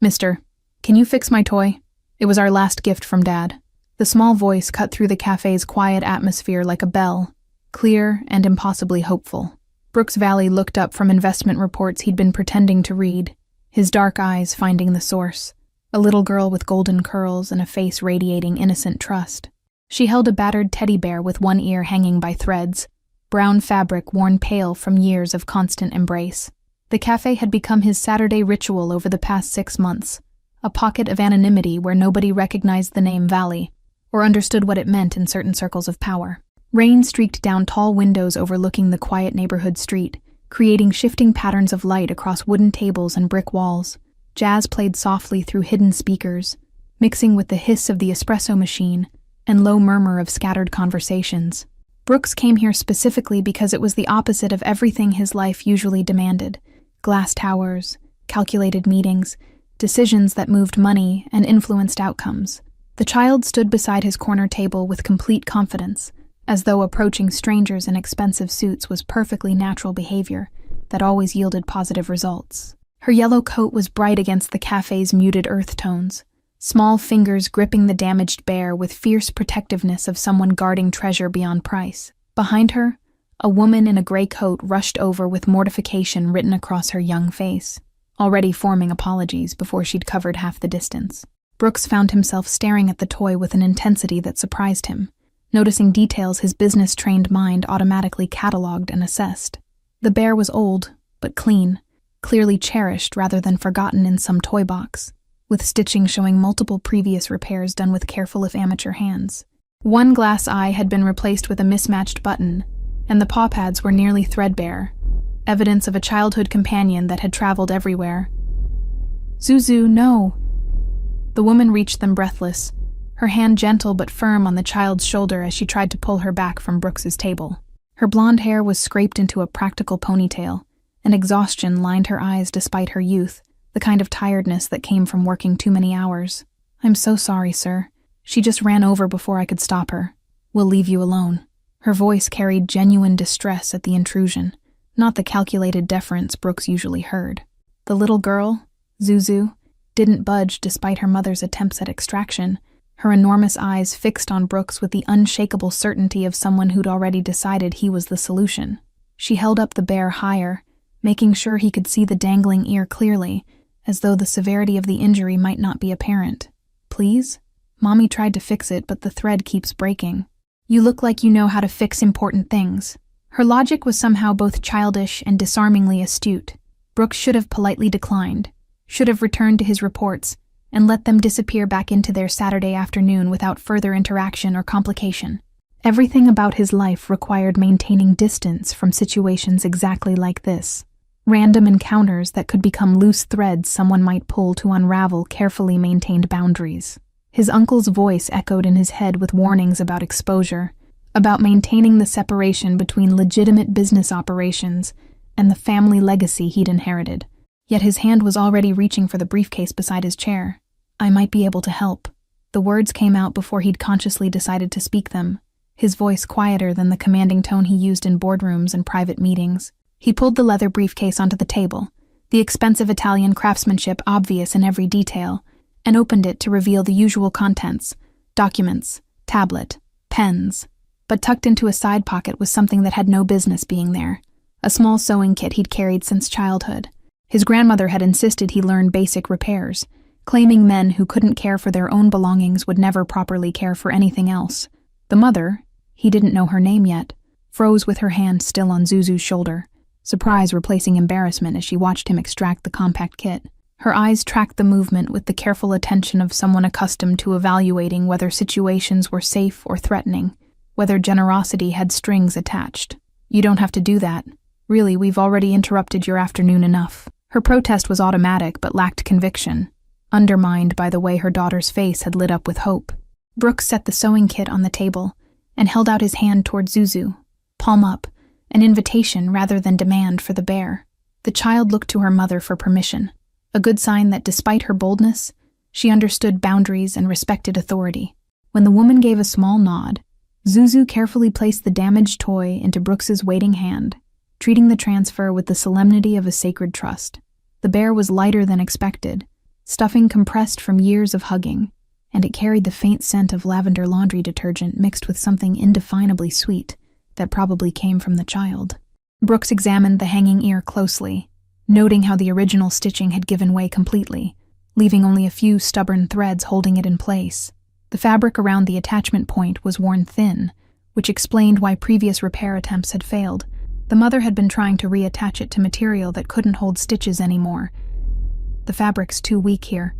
"Mister, can you fix my toy? It was our last gift from Dad." The small voice cut through the cafe's quiet atmosphere like a bell, clear and impossibly hopeful. Brooks Valley looked up from investment reports he'd been pretending to read, his dark eyes finding the source. A little girl with golden curls and a face radiating innocent trust. She held a battered teddy bear with one ear hanging by threads, brown fabric worn pale from years of constant embrace. The cafe had become his Saturday ritual over the past 6 months, a pocket of anonymity where nobody recognized the name Valley or understood what it meant in certain circles of power. Rain streaked down tall windows overlooking the quiet neighborhood street, creating shifting patterns of light across wooden tables and brick walls. Jazz played softly through hidden speakers, mixing with the hiss of the espresso machine and low murmur of scattered conversations. Brooks came here specifically because it was the opposite of everything his life usually demanded. Glass towers, calculated meetings, decisions that moved money and influenced outcomes. The child stood beside his corner table with complete confidence, as though approaching strangers in expensive suits was perfectly natural behavior that always yielded positive results. Her yellow coat was bright against the cafe's muted earth tones, small fingers gripping the damaged bear with fierce protectiveness of someone guarding treasure beyond price. Behind her, a woman in a gray coat rushed over with mortification written across her young face, already forming apologies before she'd covered half the distance. Brooks found himself staring at the toy with an intensity that surprised him, noticing details his business-trained mind automatically cataloged and assessed. The bear was old, but clean, clearly cherished rather than forgotten in some toy box, with stitching showing multiple previous repairs done with careful if amateur hands. One glass eye had been replaced with a mismatched button, and the paw pads were nearly threadbare, evidence of a childhood companion that had traveled everywhere. "Zuzu, no!" The woman reached them breathless, her hand gentle but firm on the child's shoulder as she tried to pull her back from Brooks's table. Her blonde hair was scraped into a practical ponytail, and exhaustion lined her eyes despite her youth, the kind of tiredness that came from working too many hours. "I'm so sorry, sir. She just ran over before I could stop her. We'll leave you alone." Her voice carried genuine distress at the intrusion, not the calculated deference Brooks usually heard. The little girl, Zuzu, didn't budge despite her mother's attempts at extraction, her enormous eyes fixed on Brooks with the unshakable certainty of someone who'd already decided he was the solution. She held up the bear higher, making sure he could see the dangling ear clearly, as though the severity of the injury might not be apparent. "Please? Mommy tried to fix it, but the thread keeps breaking. You look like you know how to fix important things." Her logic was somehow both childish and disarmingly astute. Brooks should have politely declined, should have returned to his reports, and let them disappear back into their Saturday afternoon without further interaction or complication. Everything about his life required maintaining distance from situations exactly like this. Random encounters that could become loose threads someone might pull to unravel carefully maintained boundaries. His uncle's voice echoed in his head with warnings about exposure, about maintaining the separation between legitimate business operations and the family legacy he'd inherited. Yet his hand was already reaching for the briefcase beside his chair. "I might be able to help." The words came out before he'd consciously decided to speak them, his voice quieter than the commanding tone he used in boardrooms and private meetings. He pulled the leather briefcase onto the table, the expensive Italian craftsmanship obvious in every detail, and opened it to reveal the usual contents: documents, tablet, pens. But tucked into a side pocket was something that had no business being there, a small sewing kit he'd carried since childhood. His grandmother had insisted he learn basic repairs, claiming men who couldn't care for their own belongings would never properly care for anything else. The mother, he didn't know her name yet, froze with her hand still on Zuzu's shoulder, surprise replacing embarrassment as she watched him extract the compact kit. Her eyes tracked the movement with the careful attention of someone accustomed to evaluating whether situations were safe or threatening, whether generosity had strings attached. "You don't have to do that. Really, we've already interrupted your afternoon enough." Her protest was automatic but lacked conviction, undermined by the way her daughter's face had lit up with hope. Brooks set the sewing kit on the table and held out his hand toward Zuzu, palm up, an invitation rather than demand for the bear. The child looked to her mother for permission, a good sign that despite her boldness, she understood boundaries and respected authority. When the woman gave a small nod, Zuzu carefully placed the damaged toy into Brooks's waiting hand, treating the transfer with the solemnity of a sacred trust. The bear was lighter than expected, stuffing compressed from years of hugging, and it carried the faint scent of lavender laundry detergent mixed with something indefinably sweet that probably came from the child. Brooks examined the hanging ear closely, noting how the original stitching had given way completely, leaving only a few stubborn threads holding it in place. The fabric around the attachment point was worn thin, which explained why previous repair attempts had failed. The mother had been trying to reattach it to material that couldn't hold stitches anymore. The fabric's too weak here.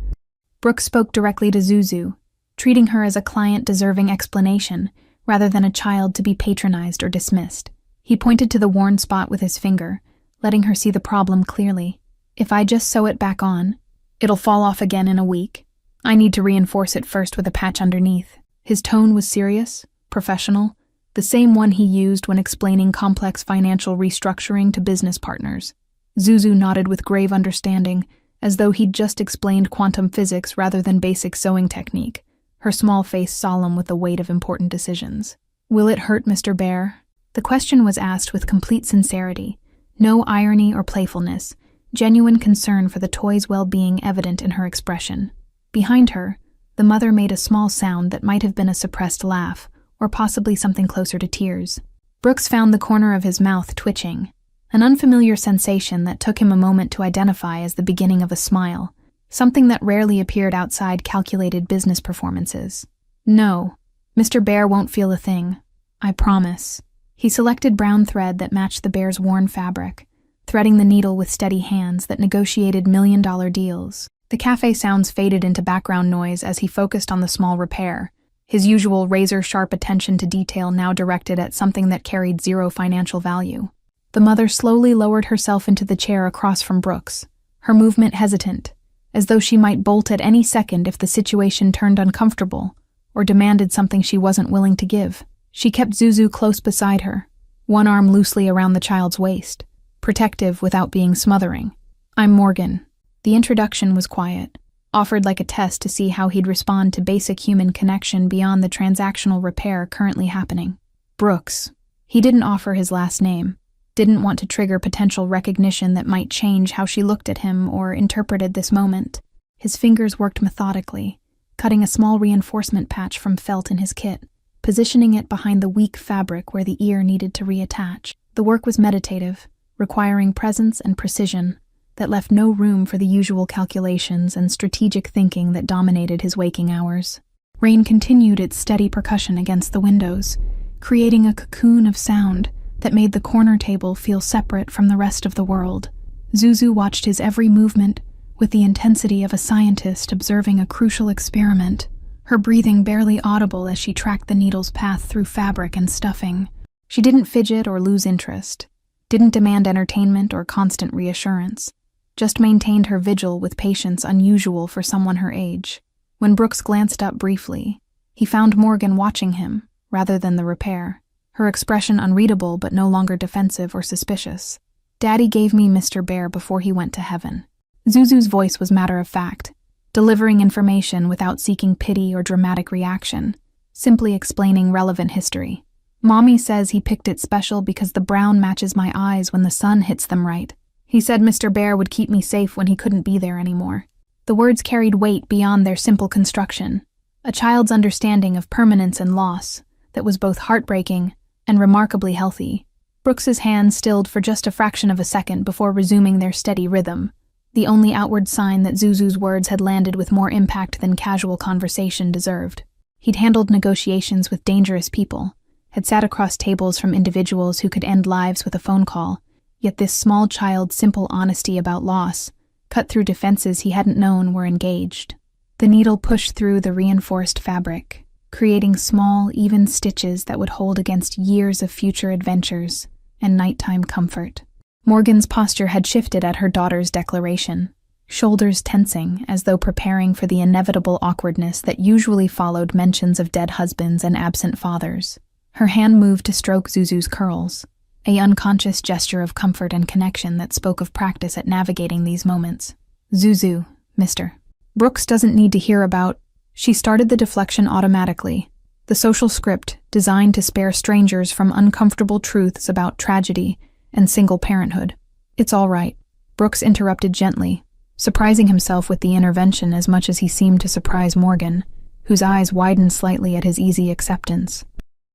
Brooks spoke directly to Zuzu, treating her as a client deserving explanation, rather than a child to be patronized or dismissed. He pointed to the worn spot with his finger, letting her see the problem clearly. If I just sew it back on, it'll fall off again in a week. I need to reinforce it first with a patch underneath. His tone was serious, professional, the same one he used when explaining complex financial restructuring to business partners. Zuzu nodded with grave understanding, as though he'd just explained quantum physics rather than basic sewing technique, her small face solemn with the weight of important decisions. Will it hurt, Mr. Bear? The question was asked with complete sincerity, no irony or playfulness, genuine concern for the toy's well-being evident in her expression. Behind her, the mother made a small sound that might have been a suppressed laugh, or possibly something closer to tears. Brooks found the corner of his mouth twitching, an unfamiliar sensation that took him a moment to identify as the beginning of a smile, something that rarely appeared outside calculated business performances. No, Mr. Bear won't feel a thing. I promise. He selected brown thread that matched the bear's worn fabric, threading the needle with steady hands that negotiated million-dollar deals. The cafe sounds faded into background noise as he focused on the small repair, his usual razor-sharp attention to detail now directed at something that carried zero financial value. The mother slowly lowered herself into the chair across from Brooks, her movement hesitant, as though she might bolt at any second if the situation turned uncomfortable or demanded something she wasn't willing to give. She kept Zuzu close beside her, one arm loosely around the child's waist, protective without being smothering. I'm Morgan. The introduction was quiet, offered like a test to see how he'd respond to basic human connection beyond the transactional repair currently happening. Brooks. He didn't offer his last name, didn't want to trigger potential recognition that might change how she looked at him or interpreted this moment. His fingers worked methodically, cutting a small reinforcement patch from felt in his kit, positioning it behind the weak fabric where the ear needed to reattach. The work was meditative, requiring presence and precision, that left no room for the usual calculations and strategic thinking that dominated his waking hours. Rain continued its steady percussion against the windows, creating a cocoon of sound that made the corner table feel separate from the rest of the world. Zuzu watched his every movement with the intensity of a scientist observing a crucial experiment, her breathing barely audible as she tracked the needle's path through fabric and stuffing. She didn't fidget or lose interest, didn't demand entertainment or constant reassurance, just maintained her vigil with patience unusual for someone her age. When Brooks glanced up briefly, he found Morgan watching him, rather than the repair, her expression unreadable but no longer defensive or suspicious. Daddy gave me Mr. Bear before he went to heaven. Zuzu's voice was matter-of-fact, delivering information without seeking pity or dramatic reaction, simply explaining relevant history. Mommy says he picked it special because the brown matches my eyes when the sun hits them right. He said Mr. Bear would keep me safe when he couldn't be there anymore. The words carried weight beyond their simple construction, a child's understanding of permanence and loss that was both heartbreaking and remarkably healthy. Brooks's hands stilled for just a fraction of a second before resuming their steady rhythm, the only outward sign that Zuzu's words had landed with more impact than casual conversation deserved. He'd handled negotiations with dangerous people, had sat across tables from individuals who could end lives with a phone call, yet this small child's simple honesty about loss, cut through defenses he hadn't known were engaged. The needle pushed through the reinforced fabric, creating small, even stitches that would hold against years of future adventures and nighttime comfort. Morgan's posture had shifted at her daughter's declaration, shoulders tensing as though preparing for the inevitable awkwardness that usually followed mentions of dead husbands and absent fathers. Her hand moved to stroke Zuzu's curls, an unconscious gesture of comfort and connection that spoke of practice at navigating these moments. Zuzu, Mr. Brooks doesn't need to hear about. She started the deflection automatically, the social script designed to spare strangers from uncomfortable truths about tragedy and single parenthood. It's all right, Brooks interrupted gently, surprising himself with the intervention as much as he seemed to surprise Morgan, whose eyes widened slightly at his easy acceptance.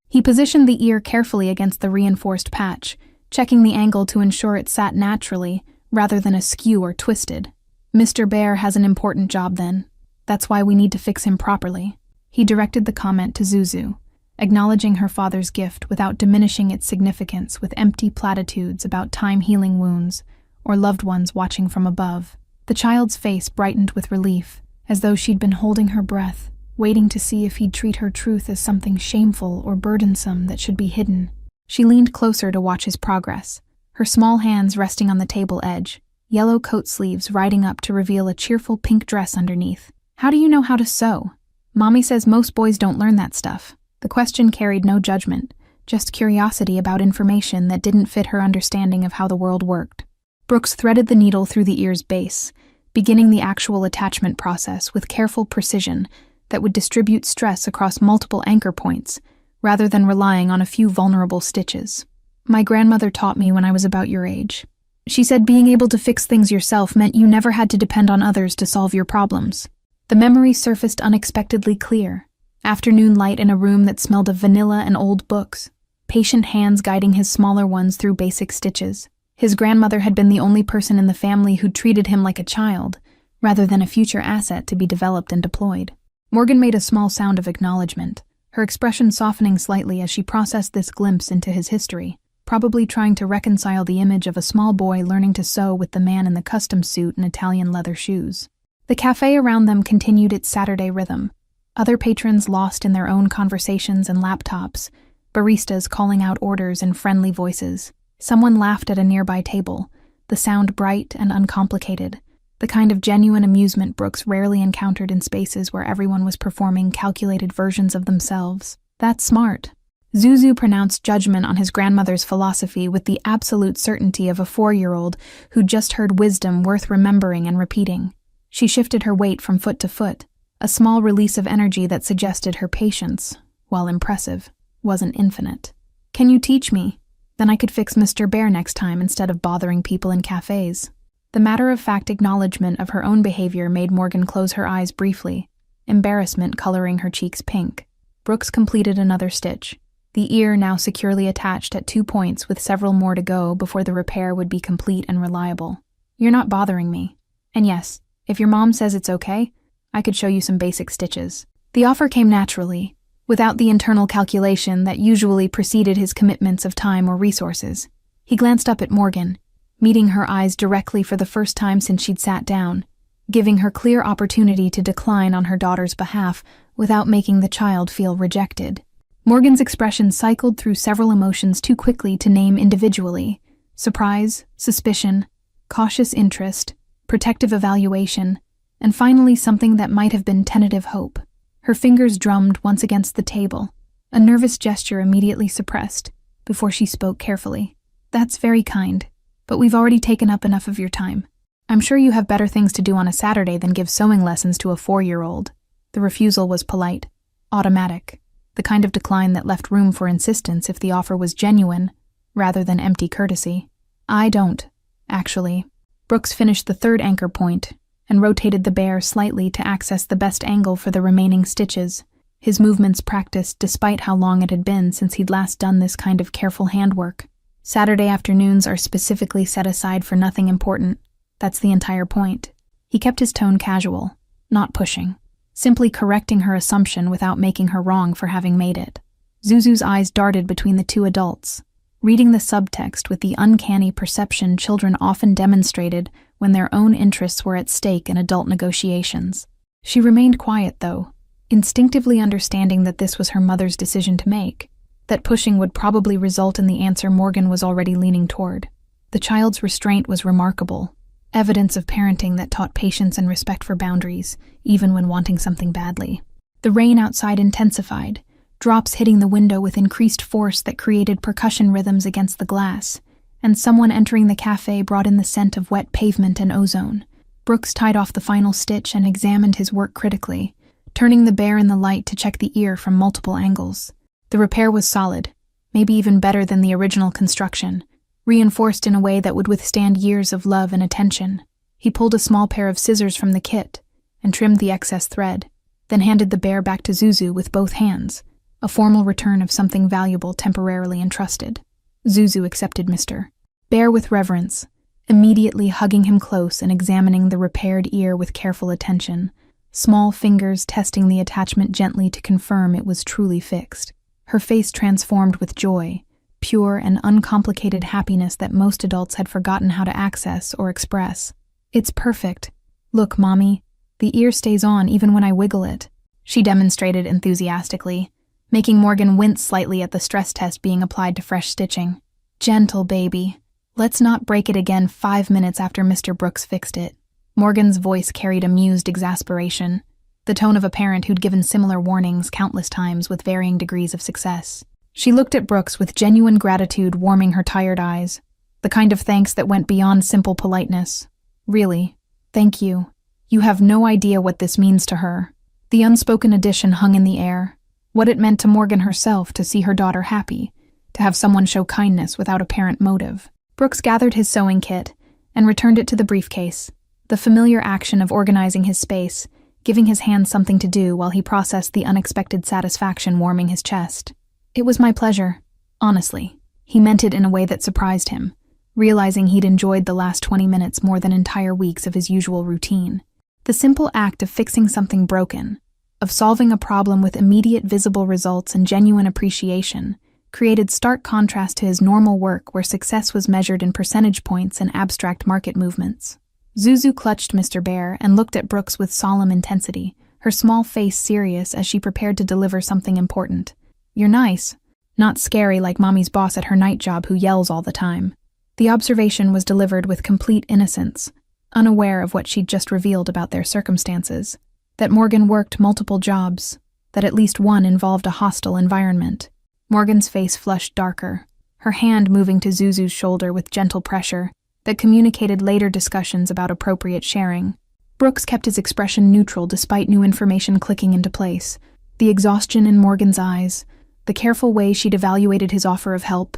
He positioned the ear carefully against the reinforced patch, checking the angle to ensure it sat naturally rather than askew or twisted. Mr. Bear has an important job then. That's why we need to fix him properly. He directed the comment to Zuzu, acknowledging her father's gift without diminishing its significance with empty platitudes about time healing wounds or loved ones watching from above. The child's face brightened with relief, as though she'd been holding her breath, waiting to see if he'd treat her truth as something shameful or burdensome that should be hidden. She leaned closer to watch his progress, her small hands resting on the table edge, yellow coat sleeves riding up to reveal a cheerful pink dress underneath. "How do you know how to sew? Mommy says most boys don't learn that stuff." The question carried no judgment, just curiosity about information that didn't fit her understanding of how the world worked. Brooks threaded the needle through the ear's base, beginning the actual attachment process with careful precision that would distribute stress across multiple anchor points, rather than relying on a few vulnerable stitches. "My grandmother taught me when I was about your age. She said being able to fix things yourself meant you never had to depend on others to solve your problems." The memory surfaced unexpectedly clear. Afternoon light in a room that smelled of vanilla and old books. Patient hands guiding his smaller ones through basic stitches. His grandmother had been the only person in the family who'd treated him like a child, rather than a future asset to be developed and deployed. Morgan made a small sound of acknowledgement, her expression softening slightly as she processed this glimpse into his history, probably trying to reconcile the image of a small boy learning to sew with the man in the custom suit and Italian leather shoes. The cafe around them continued its Saturday rhythm, other patrons lost in their own conversations and laptops, baristas calling out orders in friendly voices. Someone laughed at a nearby table, the sound bright and uncomplicated, the kind of genuine amusement Brooks rarely encountered in spaces where everyone was performing calculated versions of themselves. "That's smart." Zuzu pronounced judgment on his grandmother's philosophy with the absolute certainty of a 4-year-old who'd just heard wisdom worth remembering and repeating. She shifted her weight from foot to foot, a small release of energy that suggested her patience, while impressive, wasn't infinite. "Can you teach me? Then I could fix Mr. Bear next time instead of bothering people in cafes." The matter-of-fact acknowledgement of her own behavior made Morgan close her eyes briefly, embarrassment coloring her cheeks pink. Brooks completed another stitch, the ear now securely attached at 2 points with several more to go before the repair would be complete and reliable. "You're not bothering me. And yes, if your mom says it's okay, I could show you some basic stitches." The offer came naturally, without the internal calculation that usually preceded his commitments of time or resources. He glanced up at Morgan, meeting her eyes directly for the first time since she'd sat down, giving her clear opportunity to decline on her daughter's behalf without making the child feel rejected. Morgan's expression cycled through several emotions too quickly to name individually: surprise, suspicion, cautious interest, protective evaluation, and finally something that might have been tentative hope. Her fingers drummed once against the table, a nervous gesture immediately suppressed, before she spoke carefully. "That's very kind, but we've already taken up enough of your time. I'm sure you have better things to do on a Saturday than give sewing lessons to a 4-year-old. The refusal was polite, automatic, the kind of decline that left room for insistence if the offer was genuine, rather than empty courtesy. "I don't, actually." Brooks finished the third anchor point and rotated the bear slightly to access the best angle for the remaining stitches, his movements practiced despite how long it had been since he'd last done this kind of careful handwork. Saturday afternoons are specifically set aside for nothing important. That's the entire point. He kept his tone casual, not pushing, simply correcting her assumption without making her wrong for having made it. Zuzu's eyes darted between the two adults, reading the subtext with the uncanny perception children often demonstrated when their own interests were at stake in adult negotiations. She remained quiet, though, instinctively understanding that this was her mother's decision to make, that pushing would probably result in the answer Morgan was already leaning toward. The child's restraint was remarkable, evidence of parenting that taught patience and respect for boundaries, even when wanting something badly. The rain outside intensified, drops hitting the window with increased force that created percussion rhythms against the glass, and someone entering the cafe brought in the scent of wet pavement and ozone. Brooks tied off the final stitch and examined his work critically, turning the bear in the light to check the ear from multiple angles. The repair was solid, maybe even better than the original construction, reinforced in a way that would withstand years of love and attention. He pulled a small pair of scissors from the kit and trimmed the excess thread, then handed the bear back to Zuzu with both hands, a formal return of something valuable temporarily entrusted. Zuzu accepted Mr. Bear with reverence, immediately hugging him close and examining the repaired ear with careful attention, small fingers testing the attachment gently to confirm it was truly fixed. Her face transformed with joy, pure and uncomplicated happiness that most adults had forgotten how to access or express. "It's perfect. Look, Mommy, the ear stays on even when I wiggle it," she demonstrated enthusiastically, making Morgan wince slightly at the stress test being applied to fresh stitching. "Gentle, baby. Let's not break it again 5 minutes after Mr. Brooks fixed it." Morgan's voice carried amused exasperation, the tone of a parent who'd given similar warnings countless times with varying degrees of success. She looked at Brooks with genuine gratitude warming her tired eyes, the kind of thanks that went beyond simple politeness. "Really, thank you. You have no idea what this means to her." The unspoken addition hung in the air, what it meant to Morgan herself to see her daughter happy, to have someone show kindness without apparent motive. Brooks gathered his sewing kit and returned it to the briefcase, the familiar action of organizing his space, giving his hands something to do while he processed the unexpected satisfaction warming his chest. "It was my pleasure. Honestly." He meant it in a way that surprised him, realizing he'd enjoyed the last 20 minutes more than entire weeks of his usual routine. The simple act of fixing something broken, of solving a problem with immediate visible results and genuine appreciation, created stark contrast to his normal work where success was measured in percentage points and abstract market movements. Zuzu clutched Mr. Bear and looked at Brooks with solemn intensity, her small face serious as she prepared to deliver something important. "You're nice. Not scary like Mommy's boss at her night job who yells all the time." The observation was delivered with complete innocence, unaware of what she'd just revealed about their circumstances. That Morgan worked multiple jobs, that at least one involved a hostile environment. Morgan's face flushed darker, her hand moving to Zuzu's shoulder with gentle pressure that communicated later discussions about appropriate sharing. Brooks kept his expression neutral despite new information clicking into place. The exhaustion in Morgan's eyes, the careful way she'd evaluated his offer of help,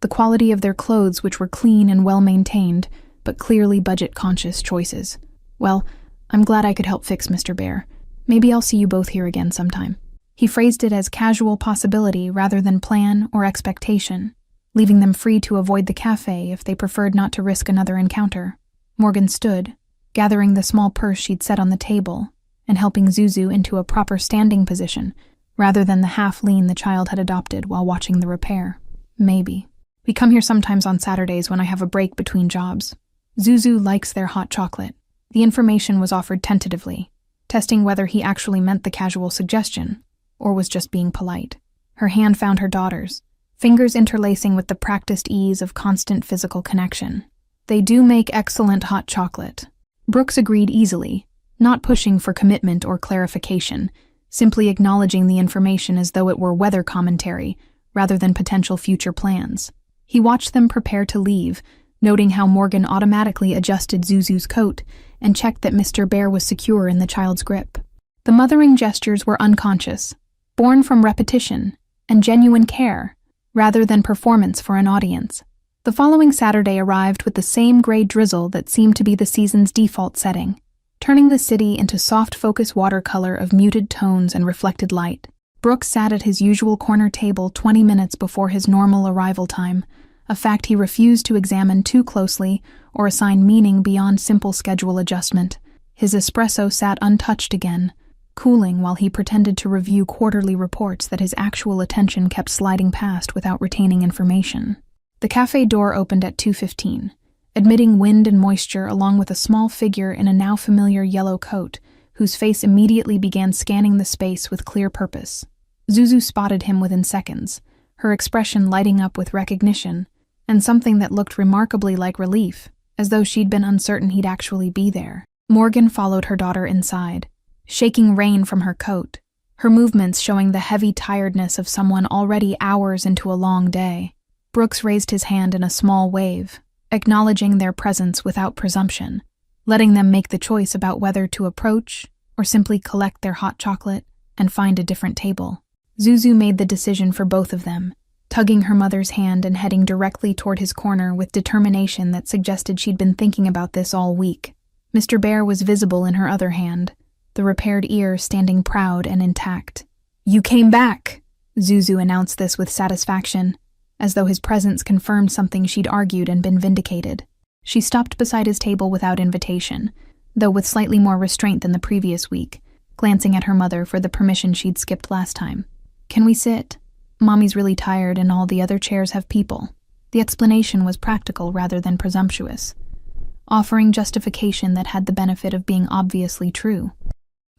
the quality of their clothes which were clean and well-maintained, but clearly budget-conscious choices. "Well, I'm glad I could help fix Mr. Bear. Maybe I'll see you both here again sometime." He phrased it as casual possibility rather than plan or expectation, leaving them free to avoid the cafe if they preferred not to risk another encounter. Morgan stood, gathering the small purse she'd set on the table and helping Zuzu into a proper standing position rather than the half-lean the child had adopted while watching the repair. "Maybe. We come here sometimes on Saturdays when I have a break between jobs. Zuzu likes their hot chocolate." The information was offered tentatively, testing whether he actually meant the casual suggestion or was just being polite. Her hand found her daughter's, fingers interlacing with the practiced ease of constant physical connection. "They do make excellent hot chocolate." Brooks agreed easily, not pushing for commitment or clarification, simply acknowledging the information as though it were weather commentary rather than potential future plans. He watched them prepare to leave, noting how Morgan automatically adjusted Zuzu's coat and checked that Mr. Bear was secure in the child's grip. The mothering gestures were unconscious, born from repetition and genuine care, rather than performance for an audience. The following Saturday arrived with the same gray drizzle that seemed to be the season's default setting, turning the city into soft focus watercolor of muted tones and reflected light. Brooks sat at his usual corner table 20 minutes before his normal arrival time, a fact he refused to examine too closely or assign meaning beyond simple schedule adjustment. His espresso sat untouched again, cooling while he pretended to review quarterly reports that his actual attention kept sliding past without retaining information. The cafe door opened at 2:15, admitting wind and moisture along with a small figure in a now familiar yellow coat, whose face immediately began scanning the space with clear purpose. Zuzu spotted him within seconds, her expression lighting up with recognition, and something that looked remarkably like relief, as though she'd been uncertain he'd actually be there. Morgan followed her daughter inside, shaking rain from her coat, her movements showing the heavy tiredness of someone already hours into a long day. Brooks raised his hand in a small wave, acknowledging their presence without presumption, letting them make the choice about whether to approach or simply collect their hot chocolate and find a different table. Zuzu made the decision for both of them, tugging her mother's hand and heading directly toward his corner with determination that suggested she'd been thinking about this all week. Mr. Bear was visible in her other hand, the repaired ear standing proud and intact. "You came back!" Zuzu announced this with satisfaction, as though his presence confirmed something she'd argued and been vindicated. She stopped beside his table without invitation, though with slightly more restraint than the previous week, glancing at her mother for the permission she'd skipped last time. "Can we sit? Mommy's really tired and all the other chairs have people." The explanation was practical rather than presumptuous, offering justification that had the benefit of being obviously true.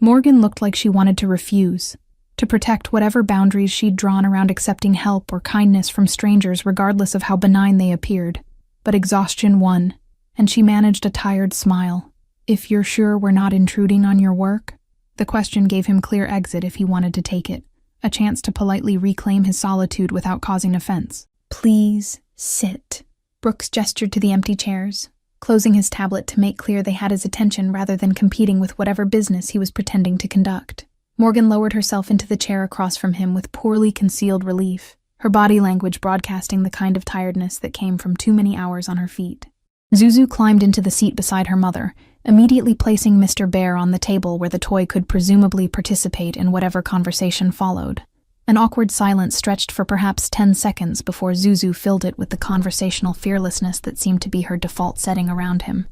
Morgan looked like she wanted to refuse, to protect whatever boundaries she'd drawn around accepting help or kindness from strangers regardless of how benign they appeared. But exhaustion won, and she managed a tired smile. "If you're sure we're not intruding on your work?" The question gave him clear exit if he wanted to take it, a chance to politely reclaim his solitude without causing offense. "Please sit." Brooks gestured to the empty chairs, closing his tablet to make clear they had his attention rather than competing with whatever business he was pretending to conduct. Morgan lowered herself into the chair across from him with poorly concealed relief, her body language broadcasting the kind of tiredness that came from too many hours on her feet. Zuzu climbed into the seat beside her mother, immediately placing Mr. Bear on the table where the toy could presumably participate in whatever conversation followed. An awkward silence stretched for perhaps 10 seconds before Zuzu filled it with the conversational fearlessness that seemed to be her default setting around him.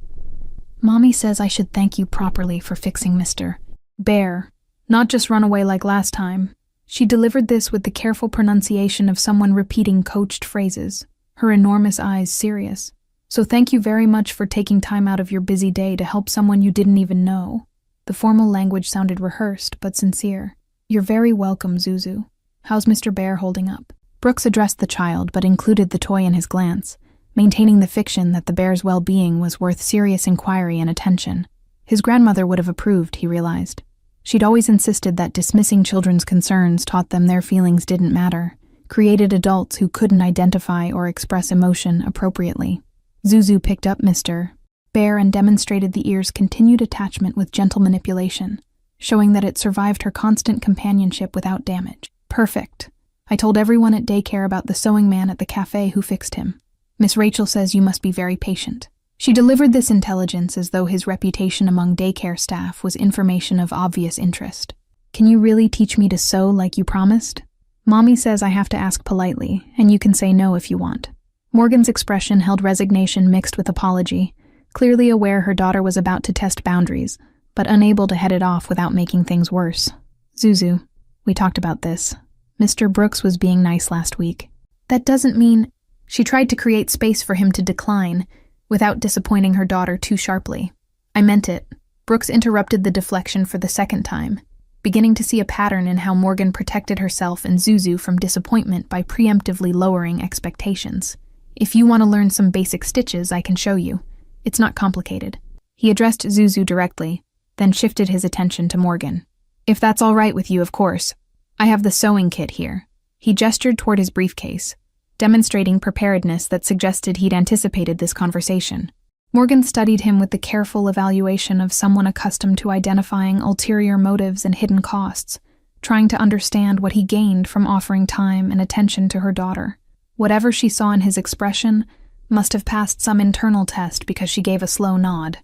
"Mommy says I should thank you properly for fixing Mr. Bear, not just run away like last time." She delivered this with the careful pronunciation of someone repeating coached phrases, her enormous eyes serious. "So thank you very much for taking time out of your busy day to help someone you didn't even know." The formal language sounded rehearsed but sincere. "You're very welcome, Zuzu. How's Mr. Bear holding up?" Brooks addressed the child but included the toy in his glance, maintaining the fiction that the bear's well-being was worth serious inquiry and attention. His grandmother would have approved, he realized. She'd always insisted that dismissing children's concerns taught them their feelings didn't matter, created adults who couldn't identify or express emotion appropriately. Zuzu picked up Mr. Bear and demonstrated the ear's continued attachment with gentle manipulation, showing that it survived her constant companionship without damage. "Perfect. I told everyone at daycare about the sewing man at the cafe who fixed him. Miss Rachel says you must be very patient." She delivered this intelligence as though his reputation among daycare staff was information of obvious interest. "Can you really teach me to sew like you promised?" "Mommy says I have to ask politely, and you can say no if you want." Morgan's expression held resignation mixed with apology, clearly aware her daughter was about to test boundaries, but unable to head it off without making things worse. "Zuzu, we talked about this. Mr. Brooks was being nice last week." "That doesn't mean—" She tried to create space for him to decline, without disappointing her daughter too sharply. "I meant it." Brooks interrupted the deflection for the second time, beginning to see a pattern in how Morgan protected herself and Zuzu from disappointment by preemptively lowering expectations. "If you want to learn some basic stitches, I can show you. It's not complicated." He addressed Zuzu directly, then shifted his attention to Morgan. "If that's all right with you, of course. I have the sewing kit here." He gestured toward his briefcase, demonstrating preparedness that suggested he'd anticipated this conversation. Morgan studied him with the careful evaluation of someone accustomed to identifying ulterior motives and hidden costs, trying to understand what he gained from offering time and attention to her daughter. Whatever she saw in his expression must have passed some internal test because she gave a slow nod.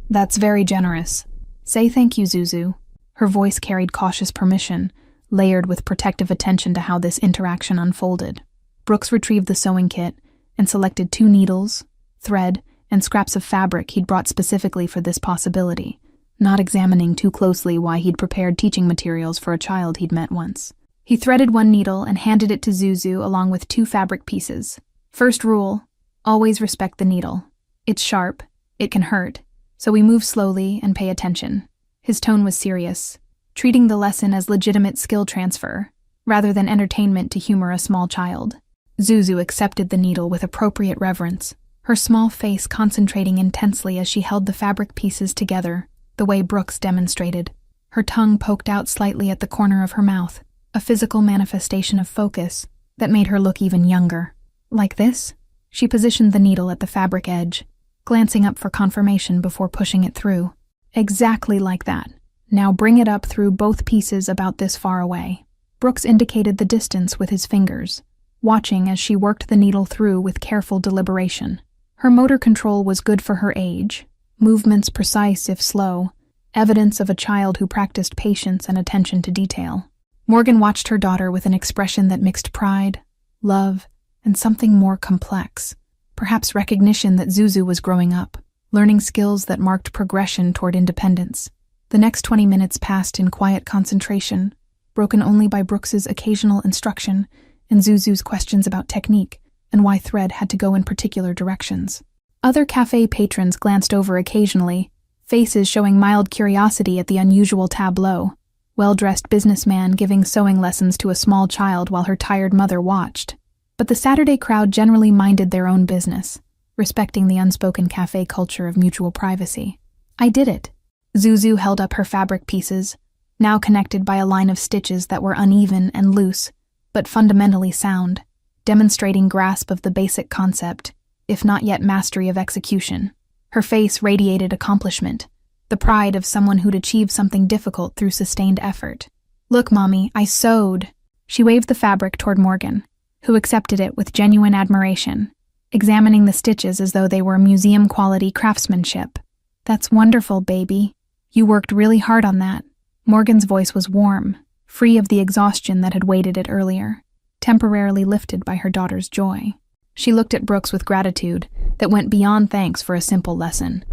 "That's very generous. Say thank you, Zuzu." Her voice carried cautious permission, layered with protective attention to how this interaction unfolded. Brooks retrieved the sewing kit and selected 2 needles, thread, and scraps of fabric he'd brought specifically for this possibility, not examining too closely why he'd prepared teaching materials for a child he'd met once. He threaded 1 needle and handed it to Zuzu along with 2 fabric pieces. "First rule, always respect the needle. It's sharp, it can hurt, so we move slowly and pay attention." His tone was serious, treating the lesson as legitimate skill transfer, rather than entertainment to humor a small child. Zuzu accepted the needle with appropriate reverence, her small face concentrating intensely as she held the fabric pieces together, the way Brooks demonstrated. Her tongue poked out slightly at the corner of her mouth, a physical manifestation of focus that made her look even younger. "Like this?" She positioned the needle at the fabric edge, glancing up for confirmation before pushing it through. "Exactly like that. Now bring it up through both pieces about this far away." Brooks indicated the distance with his fingers, watching as she worked the needle through with careful deliberation. Her motor control was good for her age, movements precise if slow, evidence of a child who practiced patience and attention to detail. Morgan watched her daughter with an expression that mixed pride, love, and something more complex, perhaps recognition that Zuzu was growing up, learning skills that marked progression toward independence. The next 20 minutes passed in quiet concentration, broken only by Brooks's occasional instruction and Zuzu's questions about technique and why thread had to go in particular directions. Other cafe patrons glanced over occasionally, faces showing mild curiosity at the unusual tableau. Well-dressed businessman giving sewing lessons to a small child while her tired mother watched. But the Saturday crowd generally minded their own business, respecting the unspoken cafe culture of mutual privacy. I did it. Zuzu held up her fabric pieces, now connected by a line of stitches that were uneven and loose, but fundamentally sound, demonstrating grasp of the basic concept, if not yet mastery of execution. Her face radiated accomplishment, the pride of someone who'd achieved something difficult through sustained effort. Look, Mommy, I sewed. She waved the fabric toward Morgan, who accepted it with genuine admiration, examining the stitches as though they were museum-quality craftsmanship. That's wonderful, baby. You worked really hard on that. Morgan's voice was warm, free of the exhaustion that had weighted it earlier, temporarily lifted by her daughter's joy. She looked at Brooks with gratitude that went beyond thanks for a simple lesson.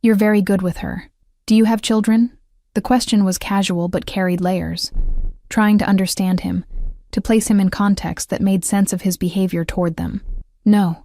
You're very good with her. Do you have children? The question was casual but carried layers. Trying to understand him, to place him in context that made sense of his behavior toward them. No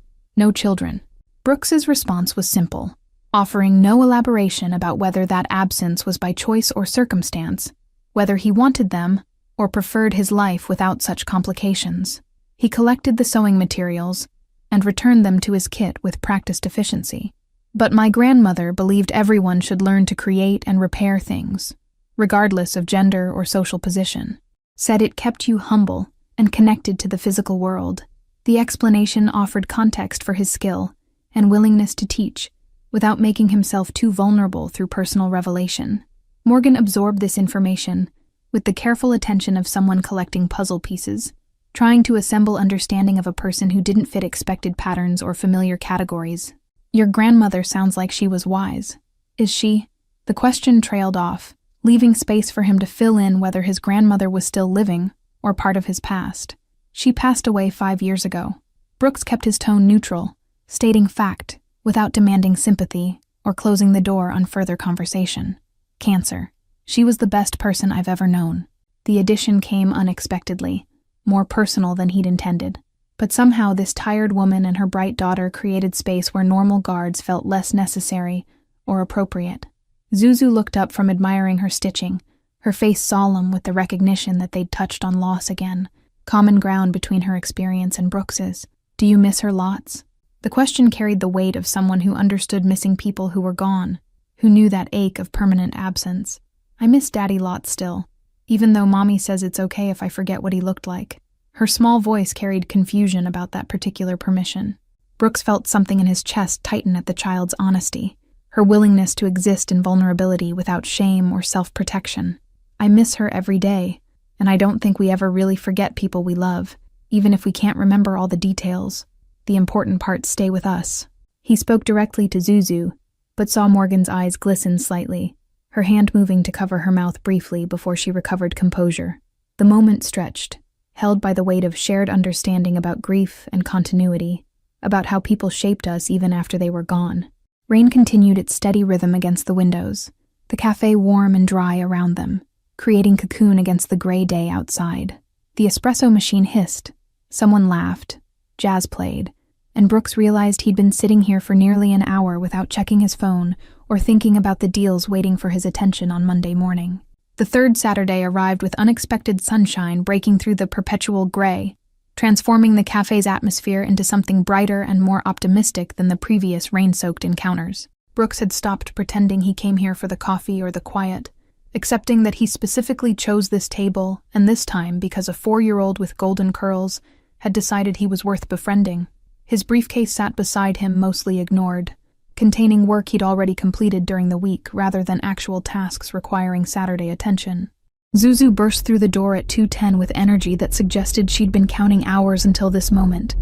children. Brooks's response was simple, offering no elaboration about whether that absence was by choice or circumstance, whether he wanted them or preferred his life without such complications. He collected the sewing materials and returned them to his kit with practiced efficiency. But my grandmother believed everyone should learn to create and repair things, regardless of gender or social position. Said it kept you humble and connected to the physical world. The explanation offered context for his skill and willingness to teach, without making himself too vulnerable through personal revelation. Morgan absorbed this information with the careful attention of someone collecting puzzle pieces, trying to assemble understanding of a person who didn't fit expected patterns or familiar categories. Your grandmother sounds like she was wise. Is she? The question trailed off, leaving space for him to fill in whether his grandmother was still living or part of his past. She passed away 5 years ago. Brooks kept his tone neutral, stating fact, without demanding sympathy or closing the door on further conversation. Cancer. She was the best person I've ever known. The addition came unexpectedly, more personal than he'd intended. But somehow this tired woman and her bright daughter created space where normal guards felt less necessary or appropriate. Zuzu looked up from admiring her stitching, her face solemn with the recognition that they'd touched on loss again, common ground between her experience and Brooks's. Do you miss her lots? The question carried the weight of someone who understood missing people who were gone, who knew that ache of permanent absence. I miss Daddy lots still, even though Mommy says it's okay if I forget what he looked like. Her small voice carried confusion about that particular permission. Brooks felt something in his chest tighten at the child's honesty, her willingness to exist in vulnerability without shame or self-protection. I miss her every day, and I don't think we ever really forget people we love, even if we can't remember all the details. The important parts stay with us. He spoke directly to Zuzu, but saw Morgan's eyes glisten slightly, her hand moving to cover her mouth briefly before she recovered composure. The moment stretched, held by the weight of shared understanding about grief and continuity, about how people shaped us even after they were gone. Rain continued its steady rhythm against the windows, the cafe warm and dry around them, creating cocoon against the gray day outside. The espresso machine hissed, someone laughed, jazz played, and Brooks realized he'd been sitting here for nearly an hour without checking his phone or thinking about the deals waiting for his attention on Monday morning. The third Saturday arrived with unexpected sunshine breaking through the perpetual gray, transforming the cafe's atmosphere into something brighter and more optimistic than the previous rain-soaked encounters. Brooks had stopped pretending he came here for the coffee or the quiet, accepting that he specifically chose this table and this time because a 4-year-old with golden curls had decided he was worth befriending. His briefcase sat beside him, mostly ignored, containing work he'd already completed during the week rather than actual tasks requiring Saturday attention. Zuzu burst through the door at 2:10 with energy that suggested she'd been counting hours until this moment,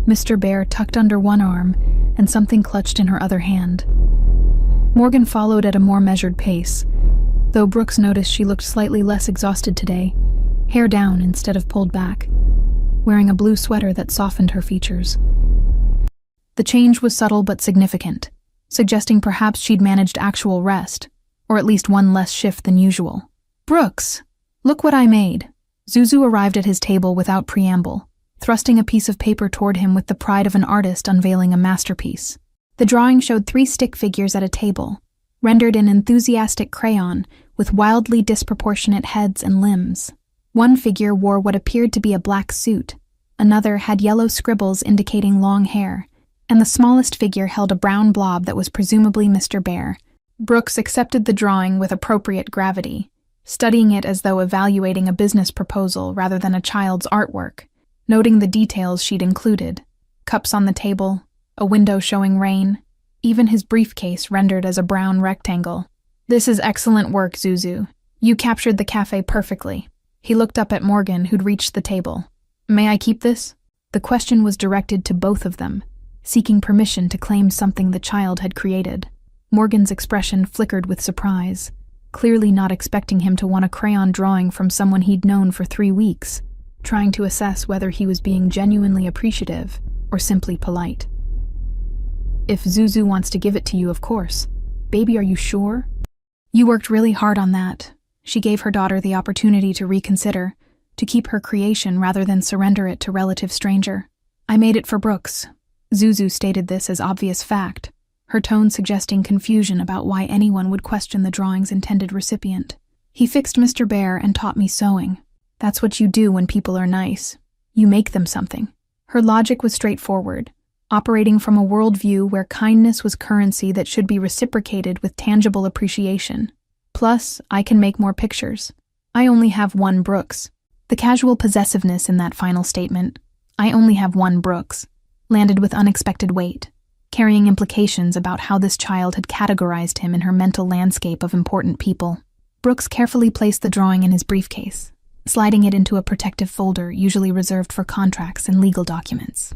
Mr. Bear tucked under one arm and something clutched in her other hand. Morgan followed at a more measured pace, though Brooks noticed she looked slightly less exhausted today, hair down instead of pulled back, wearing a blue sweater that softened her features. The change was subtle but significant, suggesting perhaps she'd managed actual rest, or at least one less shift than usual. "Brooks, look what I made." Zuzu arrived at his table without preamble, thrusting a piece of paper toward him with the pride of an artist unveiling a masterpiece. The drawing showed 3 stick figures at a table, rendered in enthusiastic crayon with wildly disproportionate heads and limbs. One figure wore what appeared to be a black suit, another had yellow scribbles indicating long hair, and the smallest figure held a brown blob that was presumably Mr. Bear. Brooks accepted the drawing with appropriate gravity, studying it as though evaluating a business proposal rather than a child's artwork, noting the details she'd included: cups on the table, a window showing rain, even his briefcase rendered as a brown rectangle. "This is excellent work, Zuzu. You captured the cafe perfectly." He looked up at Morgan, who'd reached the table. "May I keep this?" The question was directed to both of them, seeking permission to claim something the child had created. Morgan's expression flickered with surprise, clearly not expecting him to want a crayon drawing from someone he'd known for 3 weeks, trying to assess whether he was being genuinely appreciative or simply polite. "If Zuzu wants to give it to you, of course. Baby, are you sure? You worked really hard on that." She gave her daughter the opportunity to reconsider, to keep her creation rather than surrender it to relative stranger. "I made it for Brooks." Zuzu stated this as obvious fact, her tone suggesting confusion about why anyone would question the drawing's intended recipient. "He fixed Mr. Bear and taught me sewing. That's what you do when people are nice. You make them something." Her logic was straightforward, operating from a worldview where kindness was currency that should be reciprocated with tangible appreciation. "Plus, I can make more pictures. I only have one Brooks." The casual possessiveness in that final statement, "I only have one Brooks," landed with unexpected weight, carrying implications about how this child had categorized him in her mental landscape of important people. Brooks carefully placed the drawing in his briefcase, sliding it into a protective folder usually reserved for contracts and legal documents.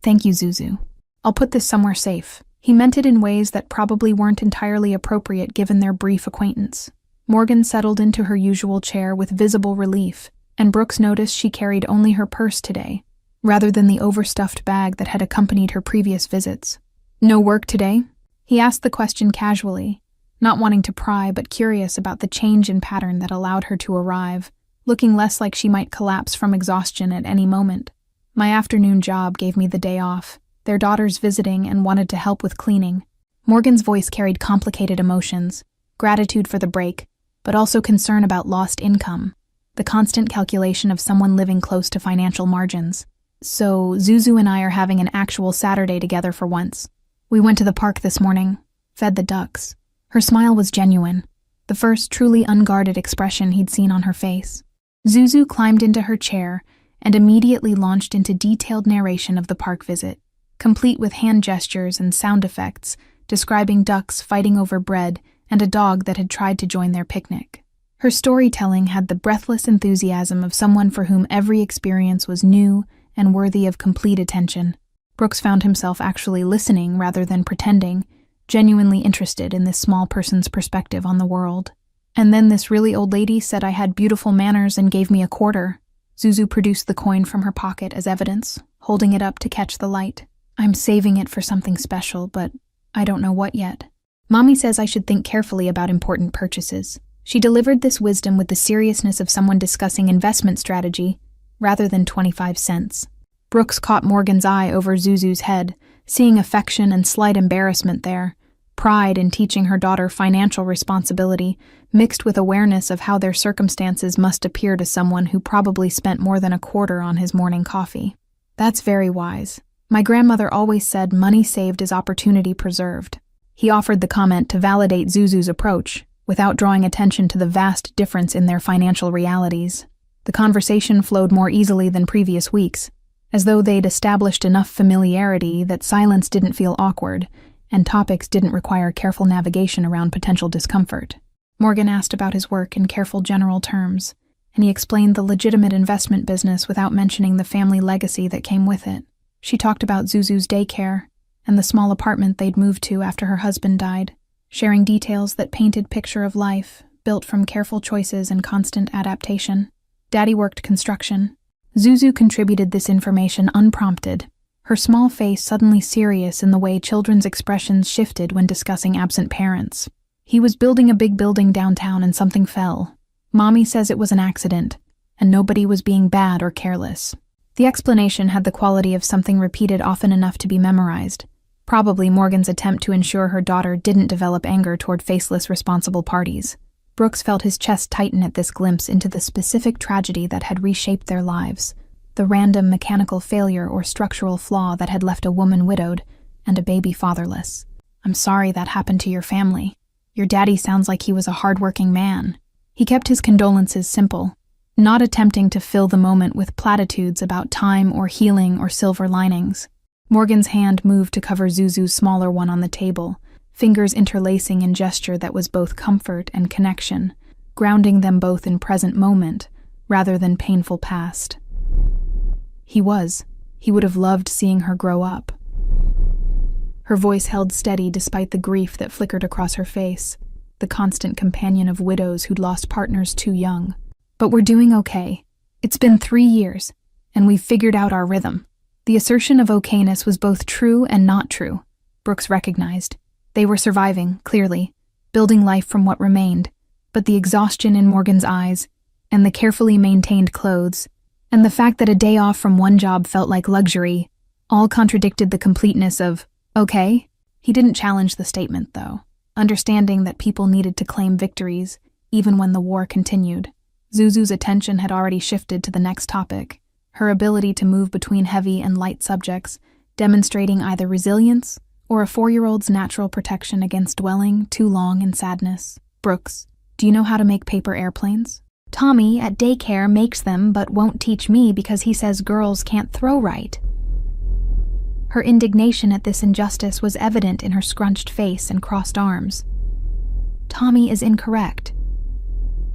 "Thank you, Zuzu. I'll put this somewhere safe." He meant it in ways that probably weren't entirely appropriate given their brief acquaintance. Morgan settled into her usual chair with visible relief, and Brooks noticed she carried only her purse today, rather than the overstuffed bag that had accompanied her previous visits. "No work today?" He asked the question casually, not wanting to pry but curious about the change in pattern that allowed her to arrive, looking less like she might collapse from exhaustion at any moment. "My afternoon job gave me the day off. Their daughter's visiting and wanted to help with cleaning." Morgan's voice carried complicated emotions, gratitude for the break, but also concern about lost income, the constant calculation of someone living close to financial margins. "So, Zuzu and I are having an actual Saturday together for once. We went to the park this morning, fed the ducks." Her smile was genuine, the first truly unguarded expression he'd seen on her face. Zuzu climbed into her chair and immediately launched into detailed narration of the park visit, complete with hand gestures and sound effects, describing ducks fighting over bread and a dog that had tried to join their picnic. Her storytelling had the breathless enthusiasm of someone for whom every experience was new and worthy of complete attention. Brooks found himself actually listening rather than pretending, genuinely interested in this small person's perspective on the world. "And then this really old lady said I had beautiful manners and gave me a quarter." Zuzu produced the coin from her pocket as evidence, holding it up to catch the light. "I'm saving it for something special, but I don't know what yet. Mommy says I should think carefully about important purchases." She delivered this wisdom with the seriousness of someone discussing investment strategy, rather than 25 cents. Brooks caught Morgan's eye over Zuzu's head, seeing affection and slight embarrassment there, pride in teaching her daughter financial responsibility, mixed with awareness of how their circumstances must appear to someone who probably spent more than a quarter on his morning coffee. "That's very wise. My grandmother always said money saved is opportunity preserved." He offered the comment to validate Zuzu's approach, without drawing attention to the vast difference in their financial realities. The conversation flowed more easily than previous weeks, as though they'd established enough familiarity that silence didn't feel awkward, and topics didn't require careful navigation around potential discomfort. Morgan asked about his work in careful general terms, and he explained the legitimate investment business without mentioning the family legacy that came with it. She talked about Zuzu's daycare and the small apartment they'd moved to after her husband died, sharing details that painted picture of life, built from careful choices and constant adaptation. Daddy worked construction. Zuzu contributed this information unprompted, her small face suddenly serious in the way children's expressions shifted when discussing absent parents. He was building a big building downtown and something fell. Mommy says it was an accident, and nobody was being bad or careless. The explanation had the quality of something repeated often enough to be memorized. Probably Morgan's attempt to ensure her daughter didn't develop anger toward faceless responsible parties. Brooks felt his chest tighten at this glimpse into the specific tragedy that had reshaped their lives, the random mechanical failure or structural flaw that had left a woman widowed and a baby fatherless. "I'm sorry that happened to your family. Your daddy sounds like he was a hardworking man." He kept his condolences simple, not attempting to fill the moment with platitudes about time or healing or silver linings. Morgan's hand moved to cover Zuzu's smaller one on the table, fingers interlacing in gesture that was both comfort and connection, grounding them both in present moment, rather than painful past. He would have loved seeing her grow up. Her voice held steady despite the grief that flickered across her face, the constant companion of widows who'd lost partners too young. "But we're doing okay. It's been 3 years, and we've figured out our rhythm." The assertion of okayness was both true and not true, Brooks recognized. They were surviving, clearly, building life from what remained, but the exhaustion in Morgan's eyes, and the carefully maintained clothes, and the fact that a day off from one job felt like luxury, all contradicted the completeness of, "Okay?" He didn't challenge the statement, though, understanding that people needed to claim victories, even when the war continued. Zuzu's attention had already shifted to the next topic, her ability to move between heavy and light subjects, demonstrating either resilience or a 4-year-old's natural protection against dwelling too long in sadness. "Brooks, do you know how to make paper airplanes?" "Tommy at daycare makes them but won't teach me because he says girls can't throw right." Her indignation at this injustice was evident in her scrunched face and crossed arms. "Tommy is incorrect."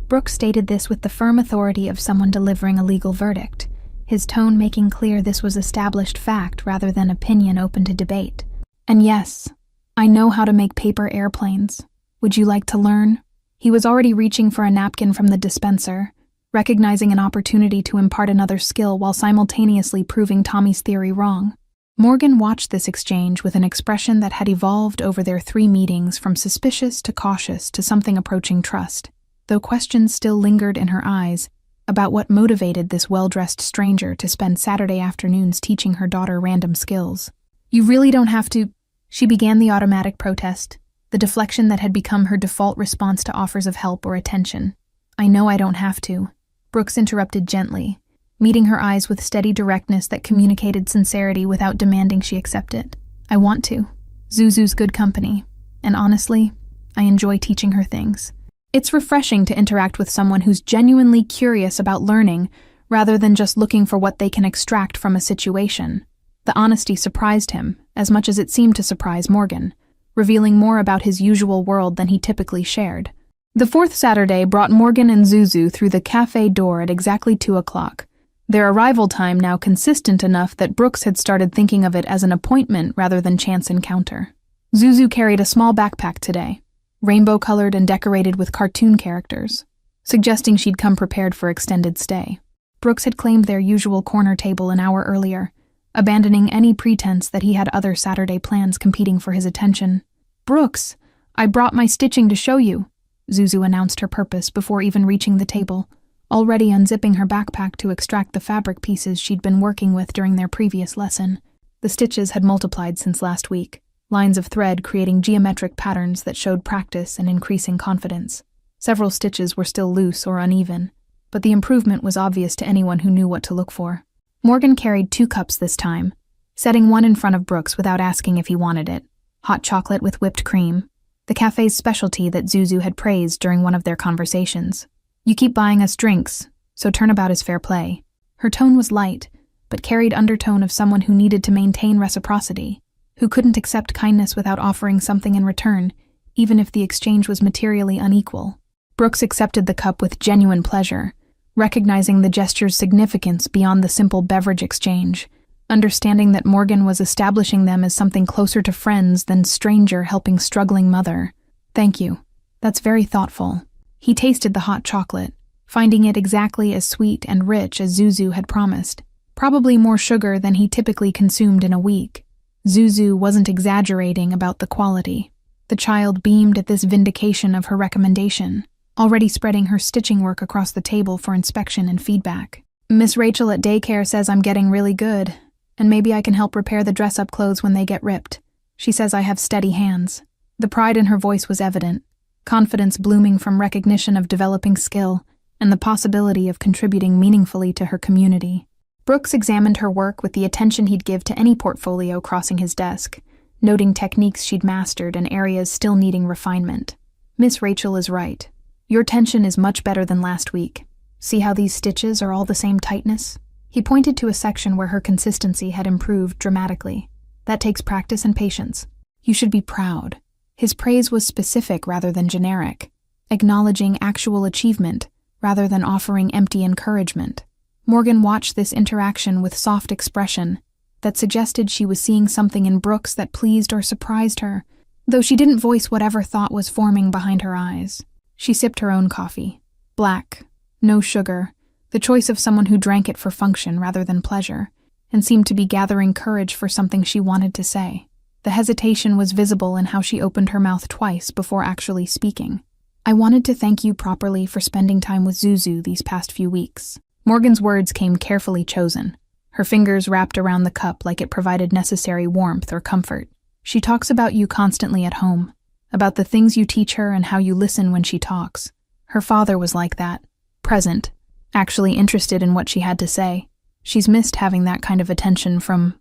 Brooks stated this with the firm authority of someone delivering a legal verdict, his tone making clear this was established fact rather than opinion open to debate. "And yes, I know how to make paper airplanes. Would you like to learn?" He was already reaching for a napkin from the dispenser, recognizing an opportunity to impart another skill while simultaneously proving Tommy's theory wrong. Morgan watched this exchange with an expression that had evolved over their 3 meetings from suspicious to cautious to something approaching trust, though questions still lingered in her eyes about what motivated this well-dressed stranger to spend Saturday afternoons teaching her daughter random skills. "You really don't have to," she began the automatic protest, the deflection that had become her default response to offers of help or attention. "I know I don't have to," Brooks interrupted gently, meeting her eyes with steady directness that communicated sincerity without demanding she accept it. "I want to. Zuzu's good company, and honestly, I enjoy teaching her things. It's refreshing to interact with someone who's genuinely curious about learning rather than just looking for what they can extract from a situation." The honesty surprised him, as much as it seemed to surprise Morgan, revealing more about his usual world than he typically shared. The 4th Saturday brought Morgan and Zuzu through the cafe door at exactly 2:00, their arrival time now consistent enough that Brooks had started thinking of it as an appointment rather than chance encounter. Zuzu carried a small backpack today, rainbow-colored and decorated with cartoon characters, suggesting she'd come prepared for extended stay. Brooks had claimed their usual corner table an hour earlier, abandoning any pretense that he had other Saturday plans competing for his attention. "Brooks, I brought my stitching to show you," Zuzu announced her purpose before even reaching the table, already unzipping her backpack to extract the fabric pieces she'd been working with during their previous lesson. The stitches had multiplied since last week, lines of thread creating geometric patterns that showed practice and increasing confidence. Several stitches were still loose or uneven, but the improvement was obvious to anyone who knew what to look for. Morgan carried 2 cups this time, setting one in front of Brooks without asking if he wanted it. Hot chocolate with whipped cream, the cafe's specialty that Zuzu had praised during one of their conversations. "You keep buying us drinks, so turnabout is fair play." Her tone was light, but carried undertone of someone who needed to maintain reciprocity, who couldn't accept kindness without offering something in return, even if the exchange was materially unequal. Brooks accepted the cup with genuine pleasure, recognizing the gesture's significance beyond the simple beverage exchange, understanding that Morgan was establishing them as something closer to friends than stranger helping struggling mother. Thank you. That's very thoughtful. He tasted the hot chocolate, finding it exactly as sweet and rich as Zuzu had promised. Probably more sugar than he typically consumed in a week. Zuzu wasn't exaggerating about the quality. The child beamed at this vindication of her recommendation, already spreading her stitching work across the table for inspection and feedback. Miss Rachel at daycare says I'm getting really good, and maybe I can help repair the dress-up clothes when they get ripped. She says I have steady hands. The pride in her voice was evident, confidence blooming from recognition of developing skill and the possibility of contributing meaningfully to her community. Brooks examined her work with the attention he'd give to any portfolio crossing his desk, noting techniques she'd mastered and areas still needing refinement. Miss Rachel is right. Your tension is much better than last week. See how these stitches are all the same tightness? He pointed to a section where her consistency had improved dramatically. That takes practice and patience. You should be proud. His praise was specific rather than generic, acknowledging actual achievement rather than offering empty encouragement. Morgan watched this interaction with soft expression that suggested she was seeing something in Brooks that pleased or surprised her, though she didn't voice whatever thought was forming behind her eyes. She sipped her own coffee. Black, no sugar, the choice of someone who drank it for function rather than pleasure, and seemed to be gathering courage for something she wanted to say. The hesitation was visible in how she opened her mouth twice before actually speaking. I wanted to thank you properly for spending time with Zuzu these past few weeks. Morgan's words came carefully chosen, her fingers wrapped around the cup like it provided necessary warmth or comfort. She talks about you constantly at home, about the things you teach her and how you listen when she talks. Her father was like that, present, actually interested in what she had to say. She's missed having that kind of attention from...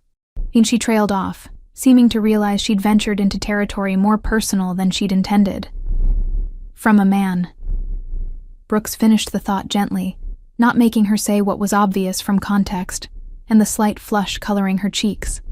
And she trailed off, seeming to realize she'd ventured into territory more personal than she'd intended. From a man. Brooks finished the thought gently, not making her say what was obvious from context, and the slight flush coloring her cheeks.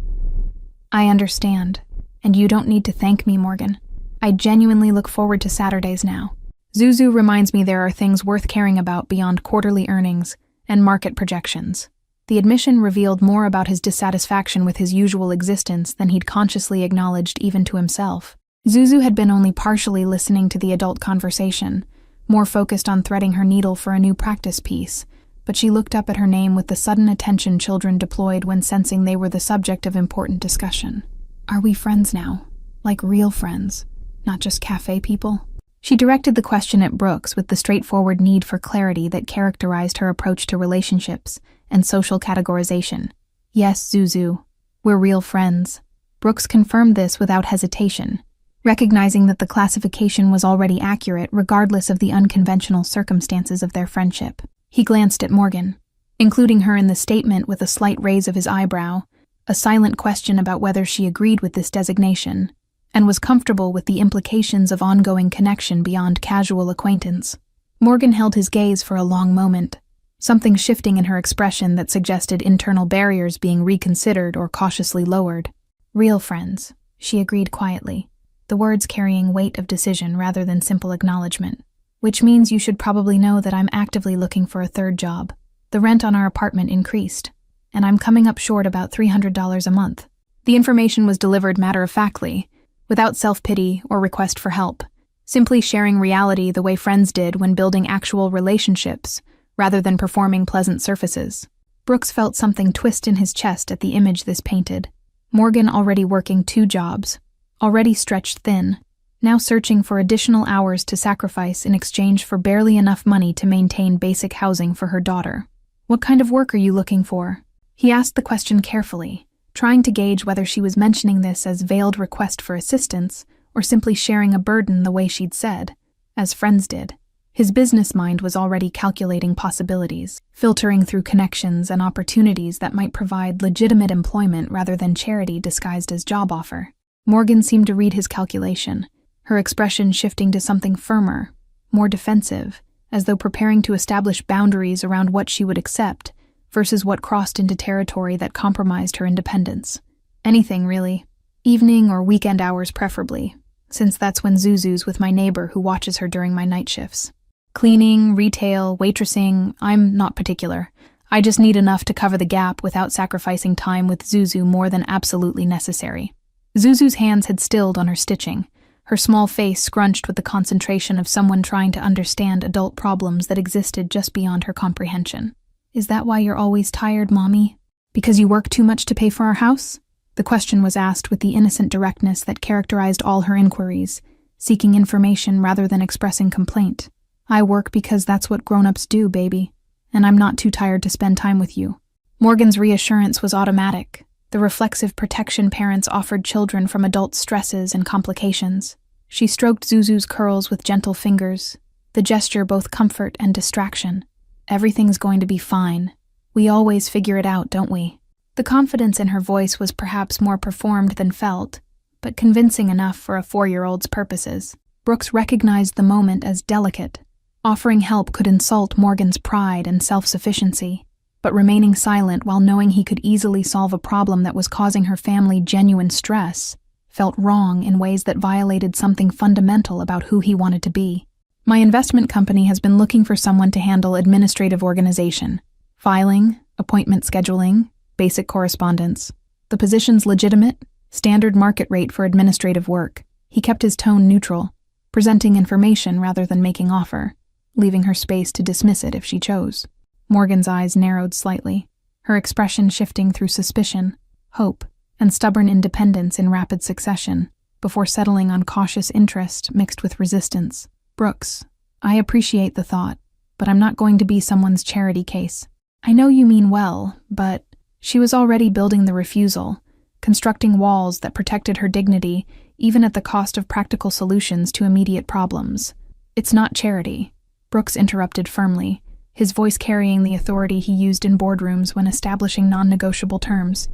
I understand, and you don't need to thank me, Morgan. I genuinely look forward to Saturdays now. Zuzu reminds me there are things worth caring about beyond quarterly earnings and market projections. The admission revealed more about his dissatisfaction with his usual existence than he'd consciously acknowledged even to himself. Zuzu had been only partially listening to the adult conversation, more focused on threading her needle for a new practice piece, but she looked up at her name with the sudden attention children deployed when sensing they were the subject of important discussion. Are we friends now? Like real friends, not just cafe people? She directed the question at Brooks with the straightforward need for clarity that characterized her approach to relationships and social categorization. Yes, Zuzu, we're real friends. Brooks confirmed this without hesitation, recognizing that the classification was already accurate regardless of the unconventional circumstances of their friendship. He glanced at Morgan, including her in the statement with a slight raise of his eyebrow, a silent question about whether she agreed with this designation, and was comfortable with the implications of ongoing connection beyond casual acquaintance. Morgan held his gaze for a long moment, something shifting in her expression that suggested internal barriers being reconsidered or cautiously lowered. Real friends, she agreed quietly, the words carrying weight of decision rather than simple acknowledgement. Which means you should probably know that I'm actively looking for a third job. The rent on our apartment increased, and I'm coming up short about $300 a month. The information was delivered matter-of-factly, without self-pity or request for help, simply sharing reality the way friends did when building actual relationships, rather than performing pleasant surfaces. Brooks felt something twist in his chest at the image this painted. Morgan already working 2 jobs, already stretched thin, now searching for additional hours to sacrifice in exchange for barely enough money to maintain basic housing for her daughter. What kind of work are you looking for? He asked the question carefully, trying to gauge whether she was mentioning this as veiled request for assistance or simply sharing a burden the way she'd said, as friends did. His business mind was already calculating possibilities, filtering through connections and opportunities that might provide legitimate employment rather than charity disguised as job offer. Morgan seemed to read his calculation, her expression shifting to something firmer, more defensive, as though preparing to establish boundaries around what she would accept versus what crossed into territory that compromised her independence. Anything, really. Evening or weekend hours preferably, since that's when Zuzu's with my neighbor who watches her during my night shifts. Cleaning, retail, waitressing, I'm not particular. I just need enough to cover the gap without sacrificing time with Zuzu more than absolutely necessary. Zuzu's hands had stilled on her stitching, her small face scrunched with the concentration of someone trying to understand adult problems that existed just beyond her comprehension. "Is that why you're always tired, Mommy? Because you work too much to pay for our house?" The question was asked with the innocent directness that characterized all her inquiries, seeking information rather than expressing complaint. "I work because that's what grown-ups do, baby, and I'm not too tired to spend time with you." Morgan's reassurance was automatic, the reflexive protection parents offered children from adult stresses and complications. She stroked Zuzu's curls with gentle fingers, the gesture both comfort and distraction. "Everything's going to be fine. We always figure it out, don't we?" The confidence in her voice was perhaps more performed than felt, but convincing enough for a 4-year-old's purposes. Brooks recognized the moment as delicate. Offering help could insult Morgan's pride and self-sufficiency, but remaining silent while knowing he could easily solve a problem that was causing her family genuine stress felt wrong in ways that violated something fundamental about who he wanted to be. "My investment company has been looking for someone to handle administrative organization, filing, appointment scheduling, basic correspondence. The position's legitimate, standard market rate for administrative work." He kept his tone neutral, presenting information rather than making offer, leaving her space to dismiss it if she chose. Morgan's eyes narrowed slightly, her expression shifting through suspicion, hope, and stubborn independence in rapid succession, before settling on cautious interest mixed with resistance. "Brooks, I appreciate the thought, but I'm not going to be someone's charity case. I know you mean well, but..." She was already building the refusal, constructing walls that protected her dignity, even at the cost of practical solutions to immediate problems. "It's not charity," Brooks interrupted firmly, his voice carrying the authority he used in boardrooms when establishing non-negotiable terms,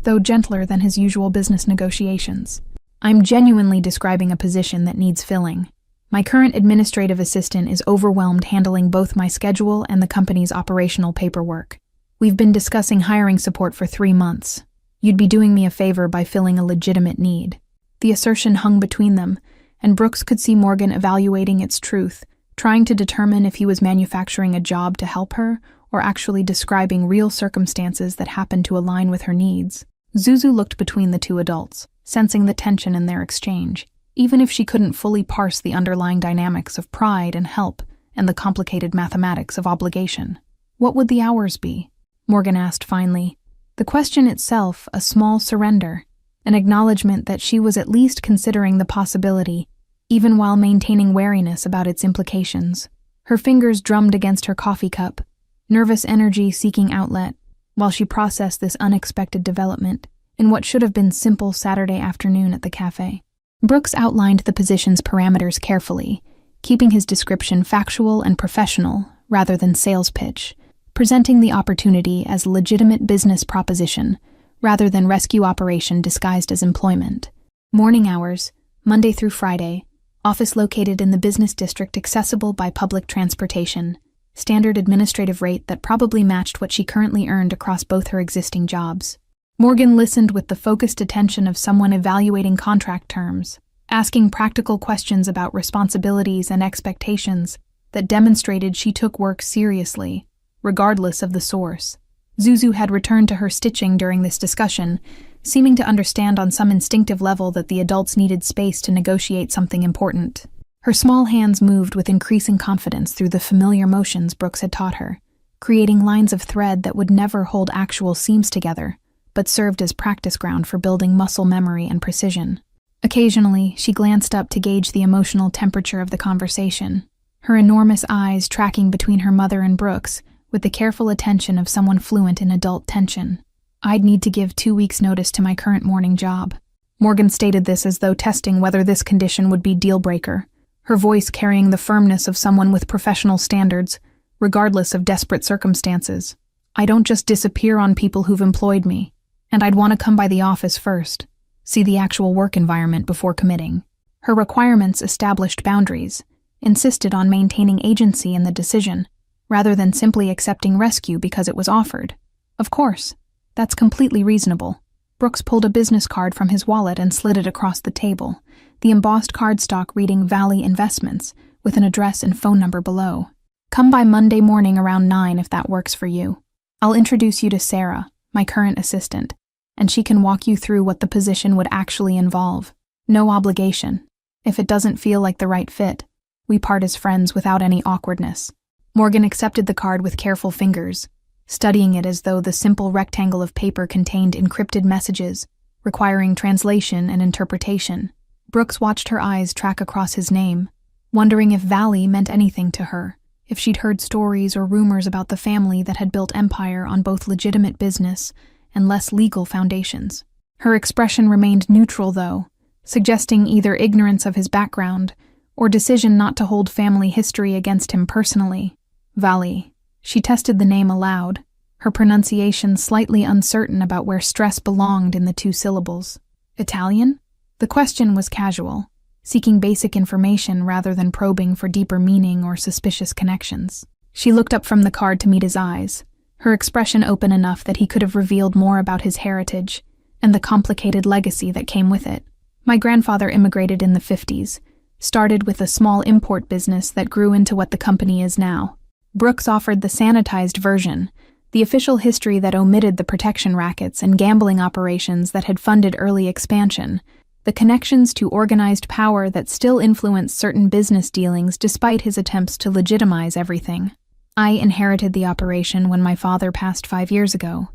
though gentler than his usual business negotiations. "I'm genuinely describing a position that needs filling. My current administrative assistant is overwhelmed handling both my schedule and the company's operational paperwork. We've been discussing hiring support for 3 months. You'd be doing me a favor by filling a legitimate need." The assertion hung between them, and Brooks could see Morgan evaluating its truth, trying to determine if he was manufacturing a job to help her or actually describing real circumstances that happened to align with her needs. Zuzu looked between the two adults, sensing the tension in their exchange, even if she couldn't fully parse the underlying dynamics of pride and help and the complicated mathematics of obligation. "What would the hours be?" Morgan asked finally, the question itself a small surrender, an acknowledgement that she was at least considering the possibility, even while maintaining wariness about its implications. Her fingers drummed against her coffee cup, nervous energy seeking outlet, while she processed this unexpected development in what should have been simple Saturday afternoon at the cafe. Brooks outlined the position's parameters carefully, keeping his description factual and professional rather than sales pitch, presenting the opportunity as a legitimate business proposition rather than rescue operation disguised as employment. Morning hours, Monday through Friday, office located in the business district accessible by public transportation, standard administrative rate that probably matched what she currently earned across both her existing jobs. Morgan listened with the focused attention of someone evaluating contract terms, asking practical questions about responsibilities and expectations that demonstrated she took work seriously, regardless of the source. Zuzu had returned to her stitching during this discussion, seeming to understand on some instinctive level that the adults needed space to negotiate something important. Her small hands moved with increasing confidence through the familiar motions Brooks had taught her, creating lines of thread that would never hold actual seams together, but served as practice ground for building muscle memory and precision. Occasionally, she glanced up to gauge the emotional temperature of the conversation, her enormous eyes tracking between her mother and Brooks with the careful attention of someone fluent in adult tension. "I'd need to give 2 weeks' notice to my current morning job." Morgan stated this as though testing whether this condition would be deal-breaker, her voice carrying the firmness of someone with professional standards, regardless of desperate circumstances. "I don't just disappear on people who've employed me, and I'd want to come by the office first, see the actual work environment before committing." Her requirements established boundaries, insisted on maintaining agency in the decision, rather than simply accepting rescue because it was offered. Of course, that's completely reasonable. Brooks pulled a business card from his wallet and slid it across the table, the embossed cardstock reading Valley Investments, with an address and phone number below. "Come by Monday morning around 9 if that works for you. I'll introduce you to Sarah, my current assistant, and she can walk you through what the position would actually involve. No obligation, If it doesn't feel like the right fit, we part as friends without any awkwardness. Morgan accepted the card with careful fingers, studying it as though the simple rectangle of paper contained encrypted messages, requiring translation and interpretation. Brooks watched her eyes track across his name, wondering if Valley meant anything to her, if she'd heard stories or rumors about the family that had built empire on both legitimate business and less legal foundations. Her expression remained neutral, though, suggesting either ignorance of his background or decision not to hold family history against him personally. Valley. She tested the name aloud, her pronunciation slightly uncertain about where stress belonged in the two syllables. Italian? The question was casual, seeking basic information rather than probing for deeper meaning or suspicious connections. She looked up from the card to meet his eyes, her expression open enough that he could have revealed more about his heritage and the complicated legacy that came with it. My grandfather immigrated in the 50s, started with a small import business that grew into what the company is now. Brooks offered the sanitized version, the official history that omitted the protection rackets and gambling operations that had funded early expansion, the connections to organized power that still influenced certain business dealings despite his attempts to legitimize everything. I inherited the operation when my father passed 5 years ago,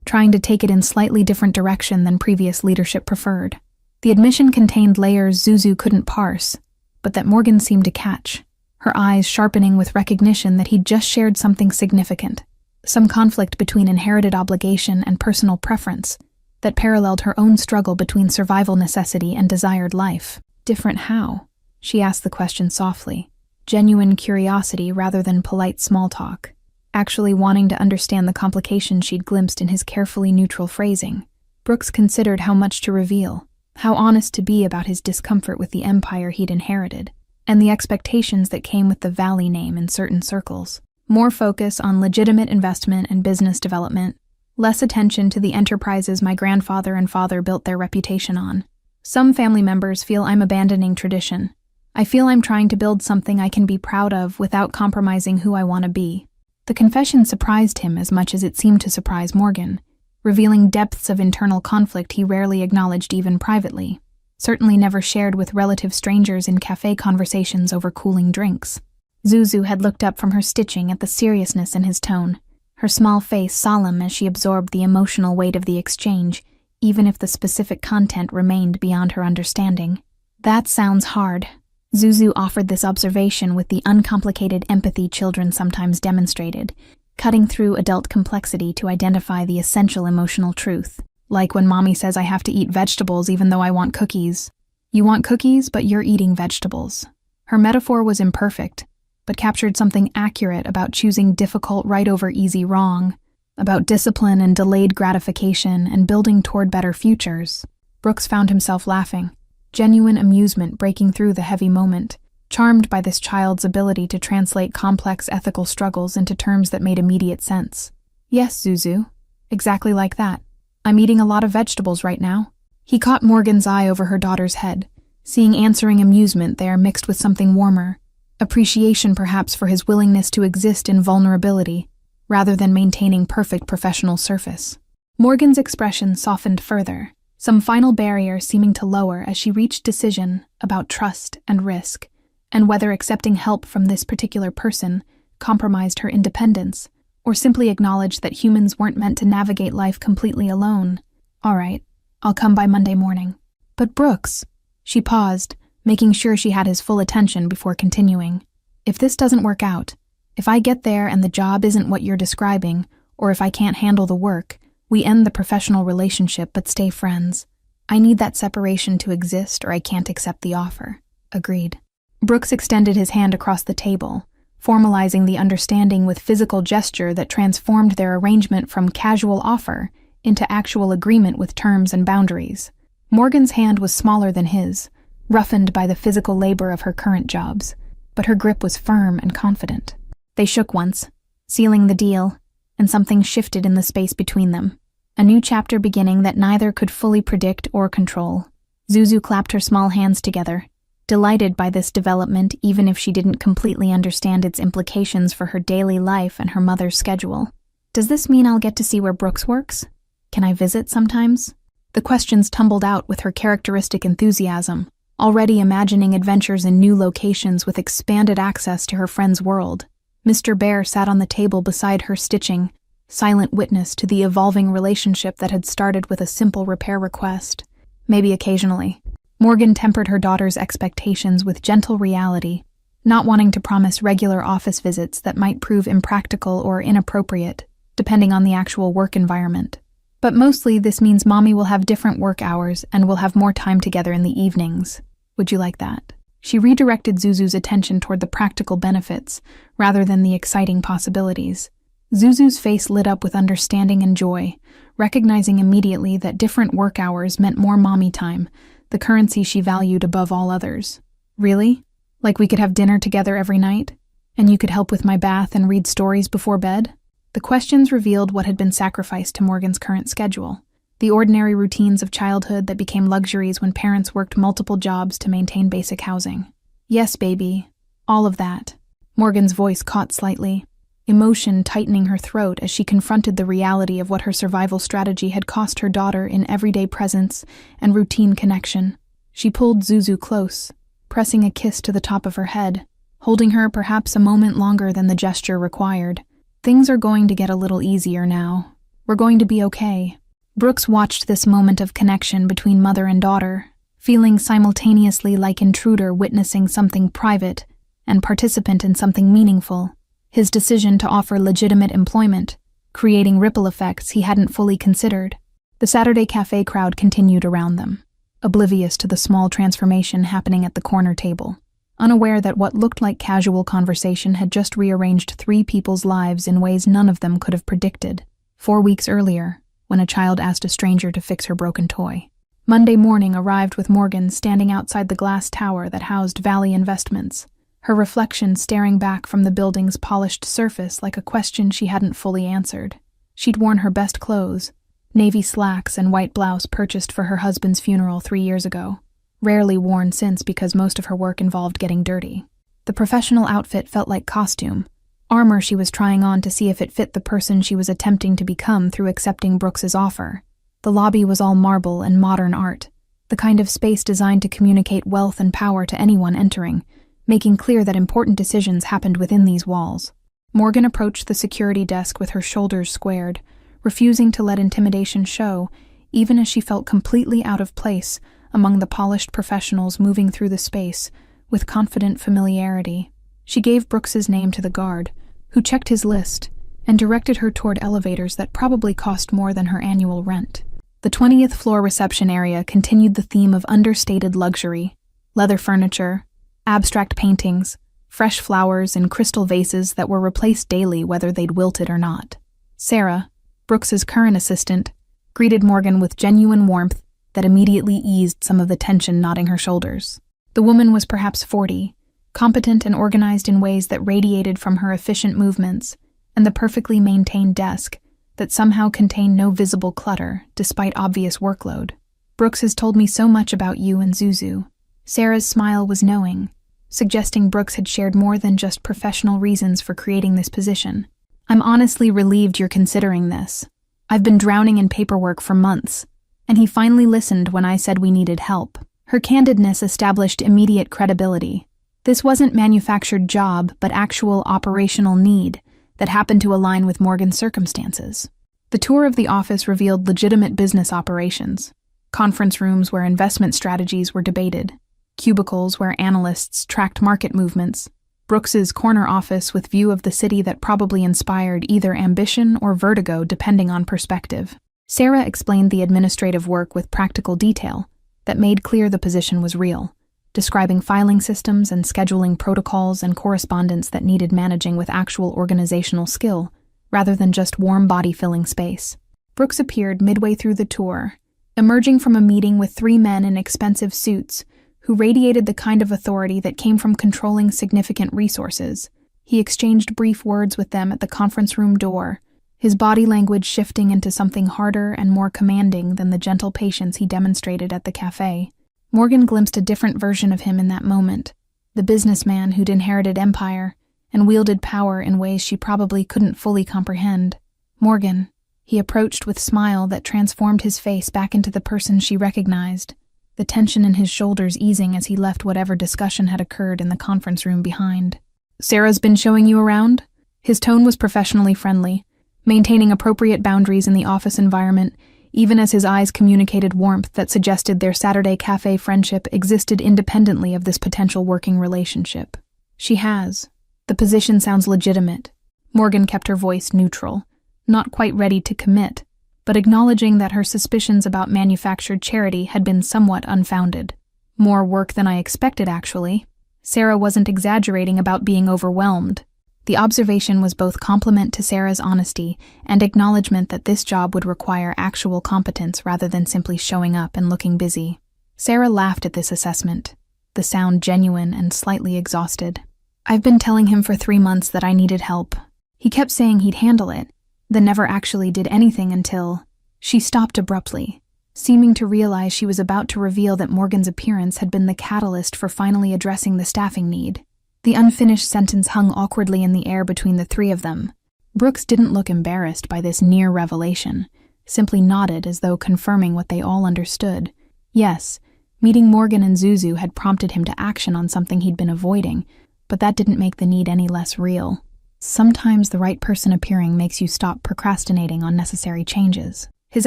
trying to take it in slightly different direction than previous leadership preferred. The admission contained layers Zuzu couldn't parse, but that Morgan seemed to catch, her eyes sharpening with recognition that he'd just shared something significant, some conflict between inherited obligation and personal preference that paralleled her own struggle between survival necessity and desired life. Different how? She asked the question softly, genuine curiosity rather than polite small talk, actually wanting to understand the complications she'd glimpsed in his carefully neutral phrasing. Brooks considered how much to reveal, how honest to be about his discomfort with the empire he'd inherited, and the expectations that came with the Valley name in certain circles. More focus on legitimate investment and business development, less attention to the enterprises my grandfather and father built their reputation on. Some family members feel I'm abandoning tradition. I feel I'm trying to build something I can be proud of without compromising who I want to be. The confession surprised him as much as it seemed to surprise Morgan, revealing depths of internal conflict he rarely acknowledged even privately, certainly never shared with relative strangers in cafe conversations over cooling drinks. Zuzu had looked up from her stitching at the seriousness in his tone, her small face solemn as she absorbed the emotional weight of the exchange, even if the specific content remained beyond her understanding. That sounds hard. Zuzu offered this observation with the uncomplicated empathy children sometimes demonstrated, cutting through adult complexity to identify the essential emotional truth. Like when mommy says I have to eat vegetables even though I want cookies. You want cookies, but you're eating vegetables. Her metaphor was imperfect, but captured something accurate about choosing difficult right over easy wrong, about discipline and delayed gratification and building toward better futures. Brooks found himself laughing, genuine amusement breaking through the heavy moment, charmed by this child's ability to translate complex ethical struggles into terms that made immediate sense. Yes, Zuzu. Exactly like that. I'm eating a lot of vegetables right now. He caught Morgan's eye over her daughter's head, seeing answering amusement there mixed with something warmer, appreciation perhaps for his willingness to exist in vulnerability, rather than maintaining perfect professional surface. Morgan's expression softened further, some final barrier seeming to lower as she reached decision about trust and risk, and whether accepting help from this particular person compromised her independence, or simply acknowledged that humans weren't meant to navigate life completely alone. All right, I'll come by Monday morning. But Brooks, she paused, making sure she had his full attention before continuing. If this doesn't work out, if I get there and the job isn't what you're describing, or if I can't handle the work, we end the professional relationship but stay friends. I need that separation to exist or I can't accept the offer. Agreed. Brooks extended his hand across the table, formalizing the understanding with physical gesture that transformed their arrangement from casual offer into actual agreement with terms and boundaries. Morgan's hand was smaller than his, roughened by the physical labor of her current jobs, but her grip was firm and confident. They shook once, sealing the deal, and something shifted in the space between them, a new chapter beginning that neither could fully predict or control. Zuzu clapped her small hands together, delighted by this development even if she didn't completely understand its implications for her daily life and her mother's schedule. Does this mean I'll get to see where Brooks works? Can I visit sometimes? The questions tumbled out with her characteristic enthusiasm, already imagining adventures in new locations with expanded access to her friend's world. Mr. Bear sat on the table beside her stitching, silent witness to the evolving relationship that had started with a simple repair request. Maybe occasionally. Morgan tempered her daughter's expectations with gentle reality, not wanting to promise regular office visits that might prove impractical or inappropriate, depending on the actual work environment. But mostly this means Mommy will have different work hours and will have more time together in the evenings. Would you like that? She redirected Zuzu's attention toward the practical benefits rather than the exciting possibilities. Zuzu's face lit up with understanding and joy, recognizing immediately that different work hours meant more mommy time, the currency she valued above all others. Really? Like we could have dinner together every night? And you could help with my bath and read stories before bed? The questions revealed what had been sacrificed to Morgan's current schedule. The ordinary routines of childhood that became luxuries when parents worked multiple jobs to maintain basic housing. Yes, baby. All of that. Morgan's voice caught slightly, emotion tightening her throat as she confronted the reality of what her survival strategy had cost her daughter in everyday presence and routine connection. She pulled Zuzu close, pressing a kiss to the top of her head, holding her perhaps a moment longer than the gesture required. Things are going to get a little easier now. We're going to be okay. Brooks watched this moment of connection between mother and daughter, feeling simultaneously like intruder witnessing something private and participant in something meaningful. His decision to offer legitimate employment, creating ripple effects he hadn't fully considered. The Saturday cafe crowd continued around them, oblivious to the small transformation happening at the corner table, unaware that what looked like casual conversation had just rearranged three people's lives in ways none of them could have predicted. 4 weeks earlier, when a child asked a stranger to fix her broken toy. Monday morning arrived with Morgan standing outside the glass tower that housed Valley Investments, her reflection staring back from the building's polished surface like a question she hadn't fully answered. She'd worn her best clothes, navy slacks and white blouse purchased for her husband's funeral 3 years ago, rarely worn since because most of her work involved getting dirty. The professional outfit felt like costume, armor she was trying on to see if it fit the person she was attempting to become through accepting Brooks's offer. The lobby was all marble and modern art, the kind of space designed to communicate wealth and power to anyone entering, making clear that important decisions happened within these walls. Morgan approached the security desk with her shoulders squared, refusing to let intimidation show, even as she felt completely out of place among the polished professionals moving through the space with confident familiarity. She gave Brooks's name to the guard, who checked his list and directed her toward elevators that probably cost more than her annual rent. The 20th floor reception area continued the theme of understated luxury, leather furniture, abstract paintings, fresh flowers in crystal vases that were replaced daily whether they'd wilted or not. Sarah, Brooks's current assistant, greeted Morgan with genuine warmth that immediately eased some of the tension knotting her shoulders. The woman was perhaps 40, competent and organized in ways that radiated from her efficient movements and the perfectly maintained desk that somehow contained no visible clutter despite obvious workload. Brooks has told me so much about you and Zuzu. Sarah's smile was knowing, suggesting Brooks had shared more than just professional reasons for creating this position. I'm honestly relieved you're considering this. I've been drowning in paperwork for months, and he finally listened when I said we needed help. Her candidness established immediate credibility. This wasn't manufactured job, but actual operational need that happened to align with Morgan's circumstances. The tour of the office revealed legitimate business operations, conference rooms where investment strategies were debated, cubicles where analysts tracked market movements, Brooks's corner office with view of the city that probably inspired either ambition or vertigo depending on perspective. Sarah explained the administrative work with practical detail that made clear the position was real, describing filing systems and scheduling protocols and correspondence that needed managing with actual organizational skill, rather than just warm body-filling space. Brooks appeared midway through the tour, emerging from a meeting with 3 men in expensive suits who radiated the kind of authority that came from controlling significant resources. He exchanged brief words with them at the conference room door, his body language shifting into something harder and more commanding than the gentle patience he demonstrated at the cafe. Morgan glimpsed a different version of him in that moment, the businessman who'd inherited empire and wielded power in ways she probably couldn't fully comprehend. Morgan, he approached with a smile that transformed his face back into the person she recognized. the tension in his shoulders easing as he left whatever discussion had occurred in the conference room behind. "Sarah's been showing you around?" His tone was professionally friendly, maintaining appropriate boundaries in the office environment, even as his eyes communicated warmth that suggested their Saturday cafe friendship existed independently of this potential working relationship. "She has. The position sounds legitimate." Morgan kept her voice neutral, not quite ready to commit, but acknowledging that her suspicions about manufactured charity had been somewhat unfounded. "More work than I expected, actually." Sarah wasn't exaggerating about being overwhelmed. The observation was both compliment to Sarah's honesty and acknowledgement that this job would require actual competence rather than simply showing up and looking busy. Sarah laughed at this assessment, the sound genuine and slightly exhausted. "I've been telling him for 3 months that I needed help. He kept saying he'd handle it, then never actually did anything until—" She stopped abruptly, seeming to realize she was about to reveal that Morgan's appearance had been the catalyst for finally addressing the staffing need. The unfinished sentence hung awkwardly in the air between the three of them. Brooks didn't look embarrassed by this near revelation, simply nodded as though confirming what they all understood. Yes, meeting Morgan and Zuzu had prompted him to action on something he'd been avoiding, but that didn't make the need any less real. Sometimes the right person appearing makes you stop procrastinating on necessary changes. His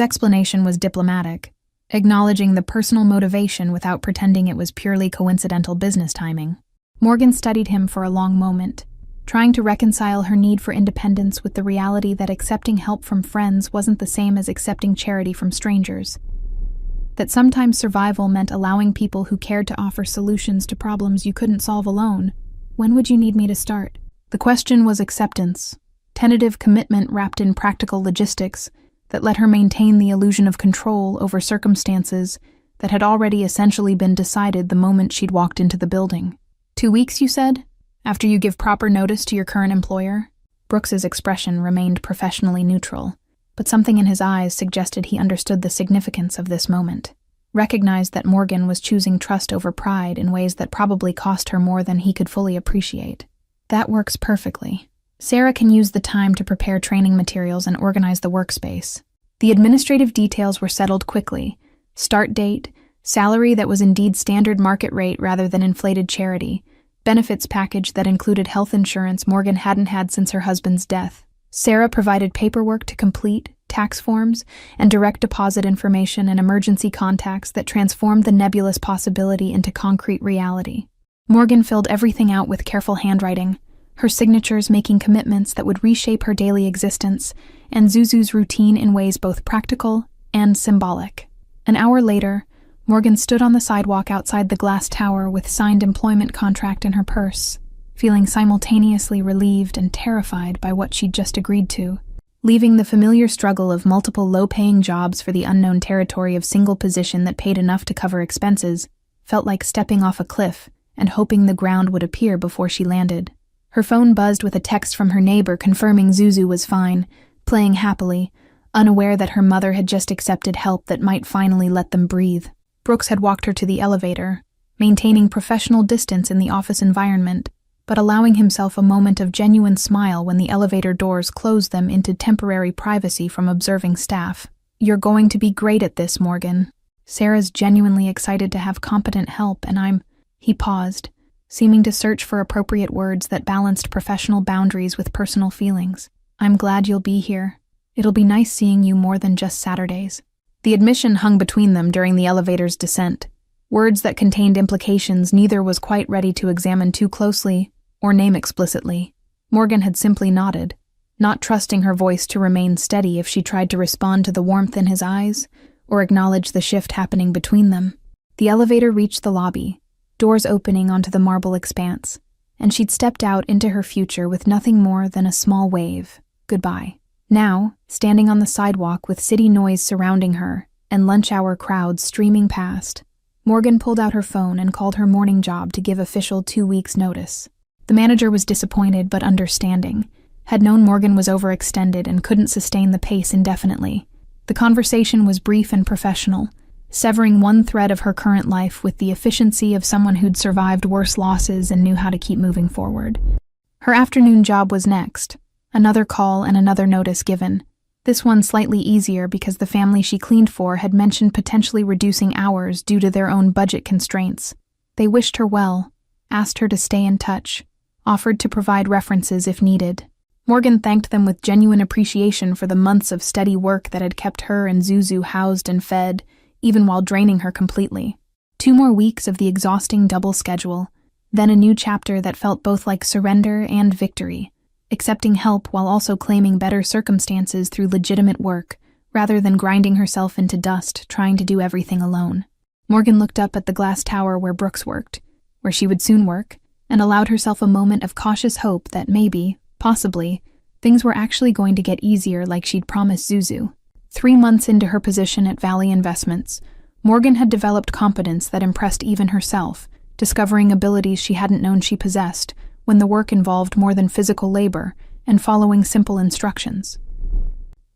explanation was diplomatic, acknowledging the personal motivation without pretending it was purely coincidental business timing. Morgan studied him for a long moment, trying to reconcile her need for independence with the reality that accepting help from friends wasn't the same as accepting charity from strangers. That sometimes survival meant allowing people who cared to offer solutions to problems you couldn't solve alone. "When would you need me to start?" The question was acceptance, tentative commitment wrapped in practical logistics that let her maintain the illusion of control over circumstances that had already essentially been decided the moment she'd walked into the building. 2 weeks, you said? After you give proper notice to your current employer? Brooks's expression remained professionally neutral, but something in his eyes suggested he understood the significance of this moment, recognized that Morgan was choosing trust over pride in ways that probably cost her more than he could fully appreciate. "That works perfectly. Sarah can use the time to prepare training materials and organize the workspace." The administrative details were settled quickly. Start date, salary that was indeed standard market rate rather than inflated charity, benefits package that included health insurance Morgan hadn't had since her husband's death. Sarah provided paperwork to complete, tax forms, and direct deposit information and emergency contacts that transformed the nebulous possibility into concrete reality. Morgan filled everything out with careful handwriting, her signatures making commitments that would reshape her daily existence, and Zuzu's routine in ways both practical and symbolic. An hour later, Morgan stood on the sidewalk outside the glass tower with signed employment contract in her purse, feeling simultaneously relieved and terrified by what she'd just agreed to. Leaving the familiar struggle of multiple low-paying jobs for the unknown territory of single position that paid enough to cover expenses felt like stepping off a cliff and hoping the ground would appear before she landed. Her phone buzzed with a text from her neighbor confirming Zuzu was fine, playing happily, unaware that her mother had just accepted help that might finally let them breathe. Brooks had walked her to the elevator, maintaining professional distance in the office environment, but allowing himself a moment of genuine smile when the elevator doors closed them into temporary privacy from observing staff. "You're going to be great at this, Morgan. Sarah's genuinely excited to have competent help, and He paused, seeming to search for appropriate words that balanced professional boundaries with personal feelings. "I'm glad you'll be here. It'll be nice seeing you more than just Saturdays." The admission hung between them during the elevator's descent, words that contained implications neither was quite ready to examine too closely or name explicitly. Morgan had simply nodded, not trusting her voice to remain steady if she tried to respond to the warmth in his eyes or acknowledge the shift happening between them. The elevator reached the lobby, doors opening onto the marble expanse, and she'd stepped out into her future with nothing more than a small wave. Goodbye. Now, standing on the sidewalk with city noise surrounding her and lunch-hour crowds streaming past, Morgan pulled out her phone and called her morning job to give official 2 weeks' notice. The manager was disappointed but understanding, had known Morgan was overextended and couldn't sustain the pace indefinitely. The conversation was brief and professional, severing one thread of her current life with the efficiency of someone who'd survived worse losses and knew how to keep moving forward. Her afternoon job was next. Another call and another notice given, This one slightly easier because the family she cleaned for had mentioned potentially reducing hours due to their own budget constraints. They wished her well, asked her to stay in touch, offered to provide references if needed. Morgan thanked them with genuine appreciation for the months of steady work that had kept her and Zuzu housed and fed, even while draining her completely. 2 more weeks of the exhausting double schedule, then a new chapter that felt both like surrender and victory, accepting help while also claiming better circumstances through legitimate work, rather than grinding herself into dust trying to do everything alone. Morgan looked up at the glass tower where Brooks worked, where she would soon work, and allowed herself a moment of cautious hope that maybe, possibly, things were actually going to get easier like she'd promised Zuzu. 3 months into her position at Valley Investments, Morgan had developed competence that impressed even herself, discovering abilities she hadn't known she possessed when the work involved more than physical labor and following simple instructions.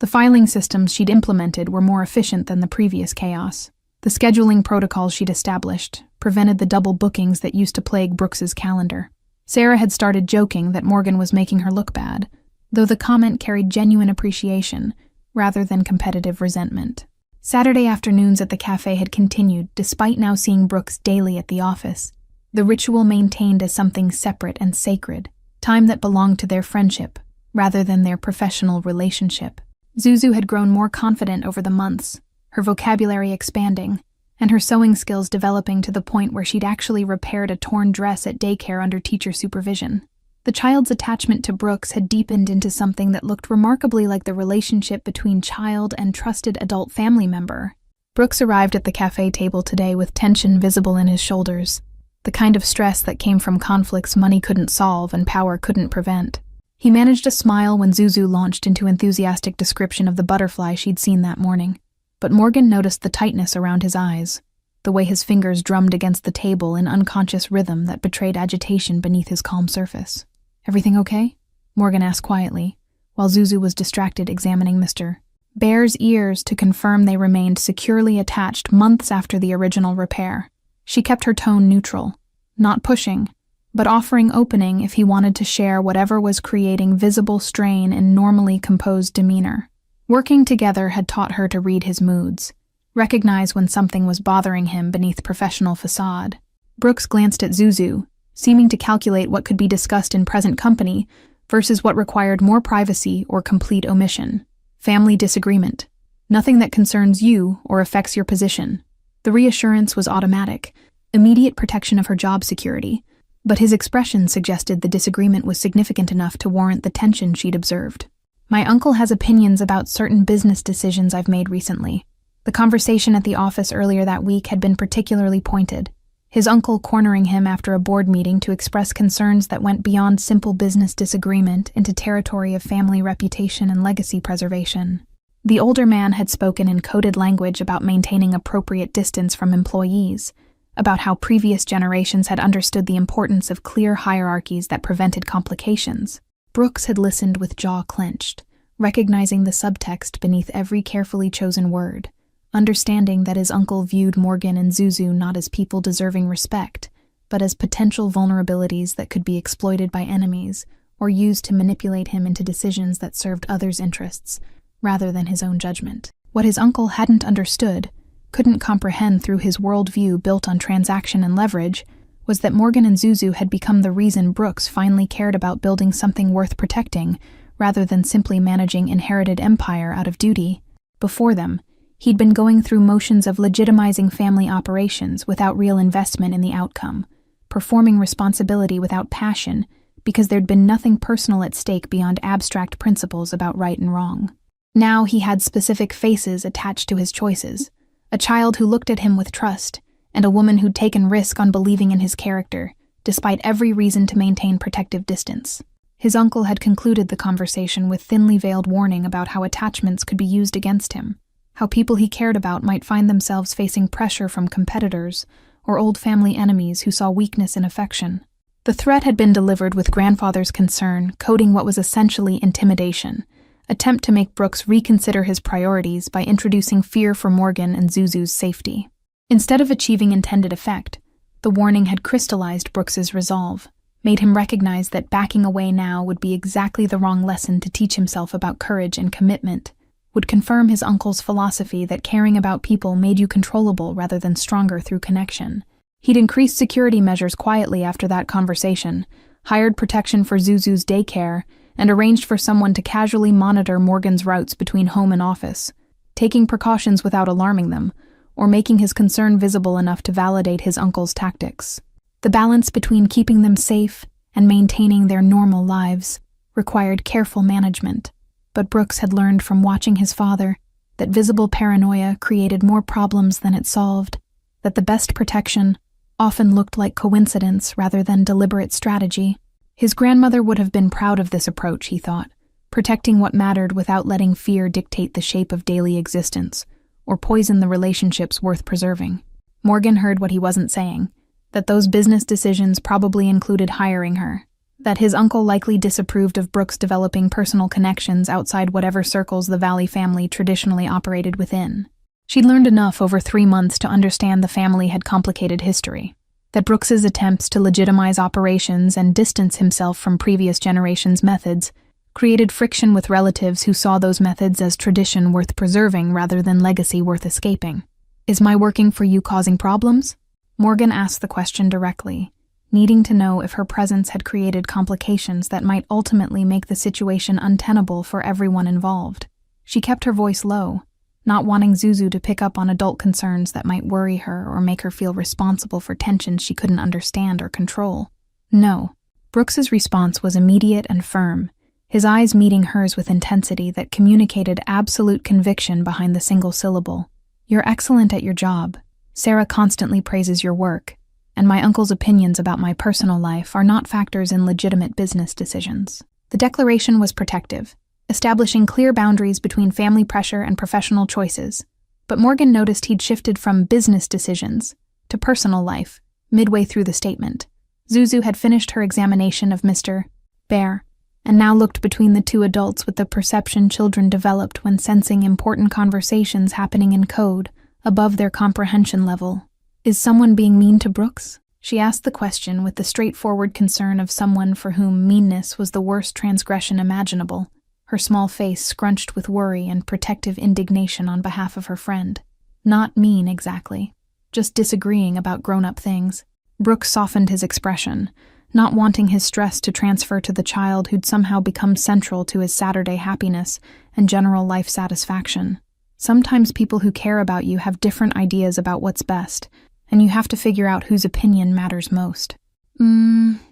The filing systems she'd implemented were more efficient than the previous chaos. The scheduling protocols she'd established prevented the double bookings that used to plague Brooks's calendar. Sarah had started joking that Morgan was making her look bad, though the comment carried genuine appreciation rather than competitive resentment. Saturday afternoons at the cafe had continued, despite now seeing Brooks daily at the office. The ritual maintained as something separate and sacred, time that belonged to their friendship, rather than their professional relationship. Zuzu had grown more confident over the months, her vocabulary expanding, and her sewing skills developing to the point where she'd actually repaired a torn dress at daycare under teacher supervision. The child's attachment to Brooks had deepened into something that looked remarkably like the relationship between child and trusted adult family member. Brooks arrived at the cafe table today with tension visible in his shoulders, the kind of stress that came from conflicts money couldn't solve and power couldn't prevent. He managed a smile when Zuzu launched into enthusiastic description of the butterfly she'd seen that morning, but Morgan noticed the tightness around his eyes, the way his fingers drummed against the table in unconscious rhythm that betrayed agitation beneath his calm surface. "Everything okay?" Morgan asked quietly, while Zuzu was distracted examining Mr. Bear's ears to confirm they remained securely attached months after the original repair. She kept her tone neutral, not pushing, but offering opening if he wanted to share whatever was creating visible strain in normally composed demeanor. Working together had taught her to read his moods, recognize when something was bothering him beneath professional facade. Brooks glanced at Zuzu, seeming to calculate what could be discussed in present company versus what required more privacy or complete omission. Family disagreement. Nothing that concerns you or affects your position. The reassurance was automatic, immediate protection of her job security, but his expression suggested the disagreement was significant enough to warrant the tension she'd observed. "My uncle has opinions about certain business decisions I've made recently." The conversation at the office earlier that week had been particularly pointed, his uncle cornering him after a board meeting to express concerns that went beyond simple business disagreement into territory of family reputation and legacy preservation. The older man had spoken in coded language about maintaining appropriate distance from employees, about how previous generations had understood the importance of clear hierarchies that prevented complications. Brooks had listened with jaw clenched, recognizing the subtext beneath every carefully chosen word, understanding that his uncle viewed Morgan and Zuzu not as people deserving respect, but as potential vulnerabilities that could be exploited by enemies or used to manipulate him into decisions that served others' interests, rather than his own judgment. What his uncle hadn't understood, couldn't comprehend through his worldview built on transaction and leverage, was that Morgan and Zuzu had become the reason Brooks finally cared about building something worth protecting, rather than simply managing inherited empire out of duty. Before them, he'd been going through motions of legitimizing family operations without real investment in the outcome, performing responsibility without passion because there'd been nothing personal at stake beyond abstract principles about right and wrong. Now he had specific faces attached to his choices, a child who looked at him with trust, and a woman who'd taken risk on believing in his character, despite every reason to maintain protective distance. His uncle had concluded the conversation with thinly veiled warning about how attachments could be used against him, how people he cared about might find themselves facing pressure from competitors or old family enemies who saw weakness in affection. The threat had been delivered with grandfather's concern, coding what was essentially intimidation, attempt to make Brooks reconsider his priorities by introducing fear for Morgan and Zuzu's safety. Instead of achieving intended effect, the warning had crystallized Brooks's resolve, made him recognize that backing away now would be exactly the wrong lesson to teach himself about courage and commitment, would confirm his uncle's philosophy that caring about people made you controllable rather than stronger through connection. He'd increased security measures quietly after that conversation, hired protection for Zuzu's daycare, and arranged for someone to casually monitor Morgan's routes between home and office, taking precautions without alarming them, or making his concern visible enough to validate his uncle's tactics. The balance between keeping them safe and maintaining their normal lives required careful management, but Brooks had learned from watching his father that visible paranoia created more problems than it solved, that the best protection often looked like coincidence rather than deliberate strategy. His grandmother would have been proud of this approach, he thought, protecting what mattered without letting fear dictate the shape of daily existence, or poison the relationships worth preserving. Morgan heard what he wasn't saying, that those business decisions probably included hiring her, that his uncle likely disapproved of Brooks developing personal connections outside whatever circles the Valley family traditionally operated within. She'd learned enough over 3 months to understand the family had complicated history, that Brooks's attempts to legitimize operations and distance himself from previous generations' methods created friction with relatives who saw those methods as tradition worth preserving rather than legacy worth escaping. "Is my working for you causing problems?" Morgan asked the question directly, needing to know if her presence had created complications that might ultimately make the situation untenable for everyone involved. She kept her voice low, not wanting Zuzu to pick up on adult concerns that might worry her or make her feel responsible for tensions she couldn't understand or control. "No." Brooks's response was immediate and firm, his eyes meeting hers with intensity that communicated absolute conviction behind the single syllable. "You're excellent at your job. Sarah constantly praises your work, and my uncle's opinions about my personal life are not factors in legitimate business decisions." The declaration was protective, establishing clear boundaries between family pressure and professional choices, but Morgan noticed he'd shifted from business decisions to personal life midway through the statement. Zuzu had finished her examination of Mr. Bear, and now looked between the two adults with the perception children developed when sensing important conversations happening in code above their comprehension level. "Is someone being mean to Brooks?" She asked the question with the straightforward concern of someone for whom meanness was the worst transgression imaginable, her small face scrunched with worry and protective indignation on behalf of her friend. "Not mean, exactly. Just disagreeing about grown-up things." Brooks softened his expression, not wanting his stress to transfer to the child who'd somehow become central to his Saturday happiness and general life satisfaction. "Sometimes people who care about you have different ideas about what's best, and you have to figure out whose opinion matters most."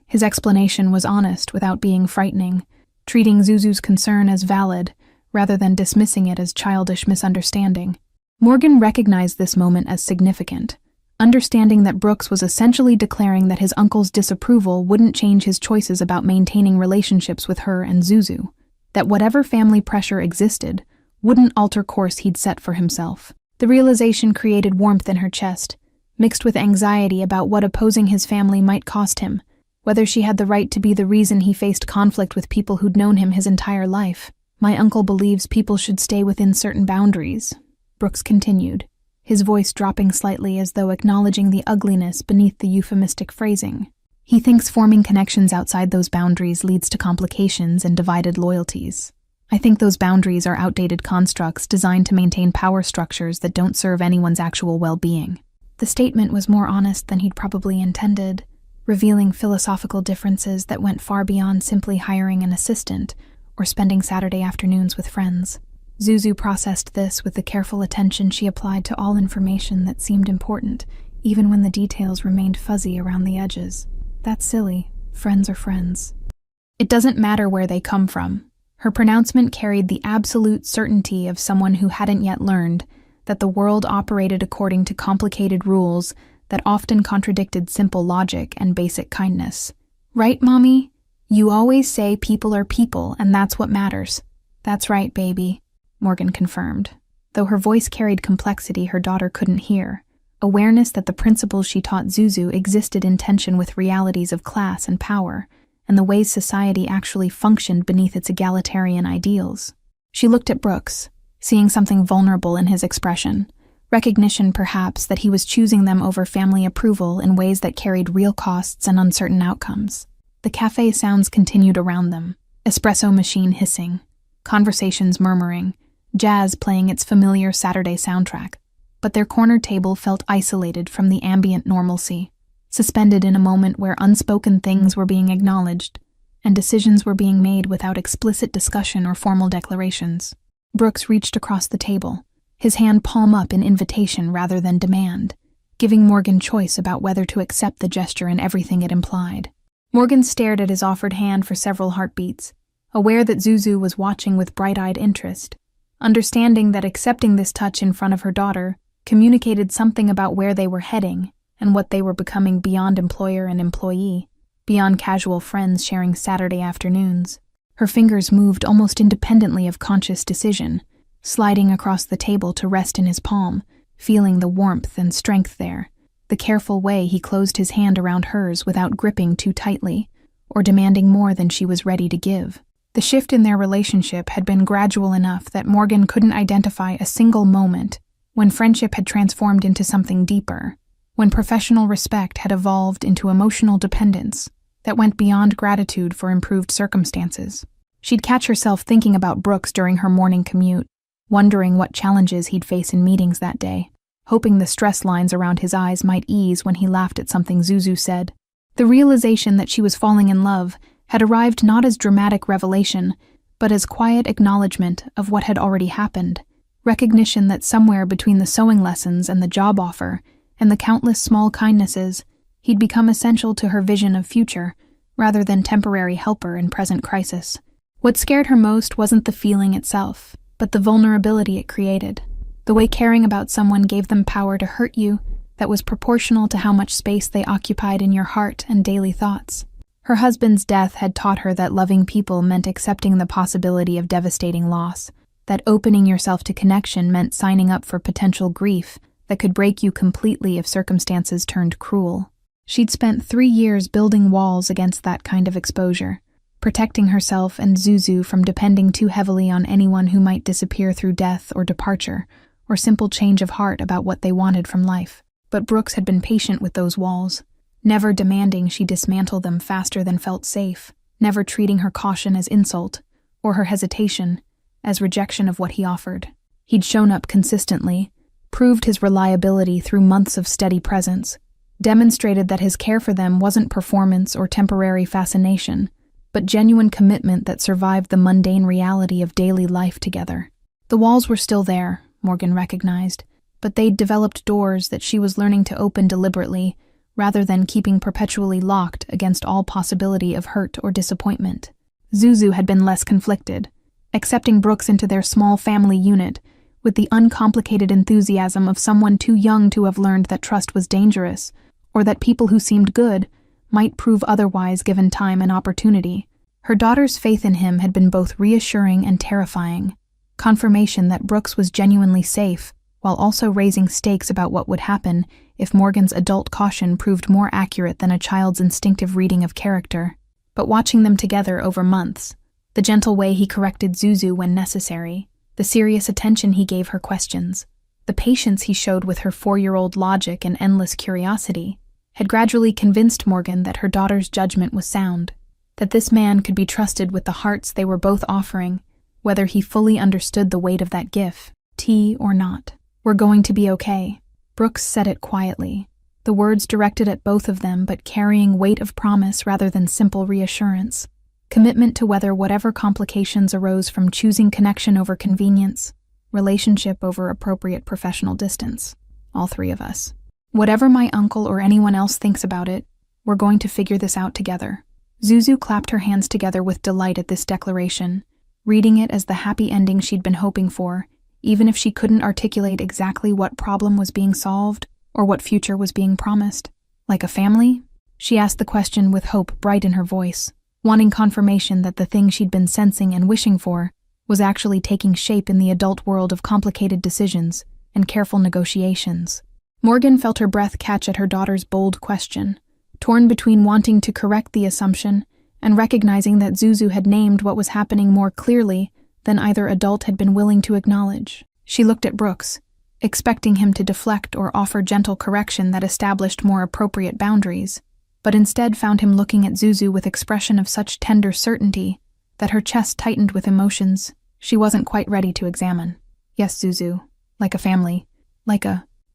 His explanation was honest without being frightening, treating Zuzu's concern as valid rather than dismissing it as childish misunderstanding. Morgan recognized this moment as significant, understanding that Brooks was essentially declaring that his uncle's disapproval wouldn't change his choices about maintaining relationships with her and Zuzu, that whatever family pressure existed wouldn't alter course he'd set for himself. The realization created warmth in her chest, mixed with anxiety about what opposing his family might cost him, whether she had the right to be the reason he faced conflict with people who'd known him his entire life. "My uncle believes people should stay within certain boundaries," Brooks continued, his voice dropping slightly as though acknowledging the ugliness beneath the euphemistic phrasing. "He thinks forming connections outside those boundaries leads to complications and divided loyalties. I think those boundaries are outdated constructs designed to maintain power structures that don't serve anyone's actual well-being." The statement was more honest than he'd probably intended, revealing philosophical differences that went far beyond simply hiring an assistant or spending Saturday afternoons with friends. Zuzu processed this with the careful attention she applied to all information that seemed important, even when the details remained fuzzy around the edges. "That's silly. Friends are friends. It doesn't matter where they come from." Her pronouncement carried the absolute certainty of someone who hadn't yet learned that the world operated according to complicated rules that often contradicted simple logic and basic kindness. "Right, Mommy? You always say people are people, and that's what matters." "That's right, baby," Morgan confirmed. Though her voice carried complexity her daughter couldn't hear, awareness that the principles she taught Zuzu existed in tension with realities of class and power, and the ways society actually functioned beneath its egalitarian ideals. She looked at Brooks, seeing something vulnerable in his expression, recognition perhaps that he was choosing them over family approval in ways that carried real costs and uncertain outcomes. The cafe sounds continued around them, espresso machine hissing, conversations murmuring, jazz playing its familiar Saturday soundtrack, but their corner table felt isolated from the ambient normalcy, suspended in a moment where unspoken things were being acknowledged and decisions were being made without explicit discussion or formal declarations. Brooks reached across the table, his hand palm up in invitation rather than demand, giving Morgan choice about whether to accept the gesture and everything it implied. Morgan stared at his offered hand for several heartbeats, aware that Zuzu was watching with bright-eyed interest, understanding that accepting this touch in front of her daughter communicated something about where they were heading and what they were becoming beyond employer and employee, beyond casual friends sharing Saturday afternoons. Her fingers moved almost independently of conscious decision, sliding across the table to rest in his palm, feeling the warmth and strength there, the careful way he closed his hand around hers without gripping too tightly or demanding more than she was ready to give. The shift in their relationship had been gradual enough that Morgan couldn't identify a single moment when friendship had transformed into something deeper, when professional respect had evolved into emotional dependence that went beyond gratitude for improved circumstances. She'd catch herself thinking about Brooks during her morning commute, wondering what challenges he'd face in meetings that day, hoping the stress lines around his eyes might ease when he laughed at something Zuzu said. The realization that she was falling in love had arrived not as dramatic revelation, but as quiet acknowledgement of what had already happened, recognition that somewhere between the sewing lessons and the job offer and the countless small kindnesses, he'd become essential to her vision of future, rather than temporary helper in present crisis. What scared her most wasn't the feeling itself, but the vulnerability it created, the way caring about someone gave them power to hurt you that was proportional to how much space they occupied in your heart and daily thoughts. Her husband's death had taught her that loving people meant accepting the possibility of devastating loss, that opening yourself to connection meant signing up for potential grief that could break you completely if circumstances turned cruel. She'd spent 3 years building walls against that kind of exposure, protecting herself and Zuzu from depending too heavily on anyone who might disappear through death or departure, or simple change of heart about what they wanted from life. But Brooks had been patient with those walls, never demanding she dismantle them faster than felt safe, never treating her caution as insult, or her hesitation as rejection of what he offered. He'd shown up consistently, proved his reliability through months of steady presence, demonstrated that his care for them wasn't performance or temporary fascination, but genuine commitment that survived the mundane reality of daily life together. The walls were still there, Morgan recognized, but they'd developed doors that she was learning to open deliberately, rather than keeping perpetually locked against all possibility of hurt or disappointment. Zuzu had been less conflicted, accepting Brooks into their small family unit with the uncomplicated enthusiasm of someone too young to have learned that trust was dangerous, or that people who seemed good might prove otherwise given time and opportunity. Her daughter's faith in him had been both reassuring and terrifying, confirmation that Brooks was genuinely safe, while also raising stakes about what would happen if Morgan's adult caution proved more accurate than a child's instinctive reading of character. But watching them together over months, the gentle way he corrected Zuzu when necessary, the serious attention he gave her questions, the patience he showed with her 4-year-old logic and endless curiosity, had gradually convinced Morgan that her daughter's judgment was sound, that this man could be trusted with the hearts they were both offering, whether he fully understood the weight of that gift, or not. "We're going to be okay." Brooks said it quietly, the words directed at both of them but carrying weight of promise rather than simple reassurance. Commitment to weather whatever complications arose from choosing connection over convenience, relationship over appropriate professional distance. All 3 of us. Whatever my uncle or anyone else thinks about it, we're going to figure this out together. Zuzu clapped her hands together with delight at this declaration, reading it as the happy ending she'd been hoping for, even if she couldn't articulate exactly what problem was being solved or what future was being promised. Like a family? She asked the question with hope bright in her voice, wanting confirmation that the thing she'd been sensing and wishing for was actually taking shape in the adult world of complicated decisions and careful negotiations. Morgan felt her breath catch at her daughter's bold question, torn between wanting to correct the assumption and recognizing that Zuzu had named what was happening more clearly than either adult had been willing to acknowledge. She looked at Brooks, expecting him to deflect or offer gentle correction that established more appropriate boundaries, but instead found him looking at Zuzu with expression of such tender certainty that her chest tightened with emotions she wasn't quite ready to examine. Yes, Zuzu. Like a family.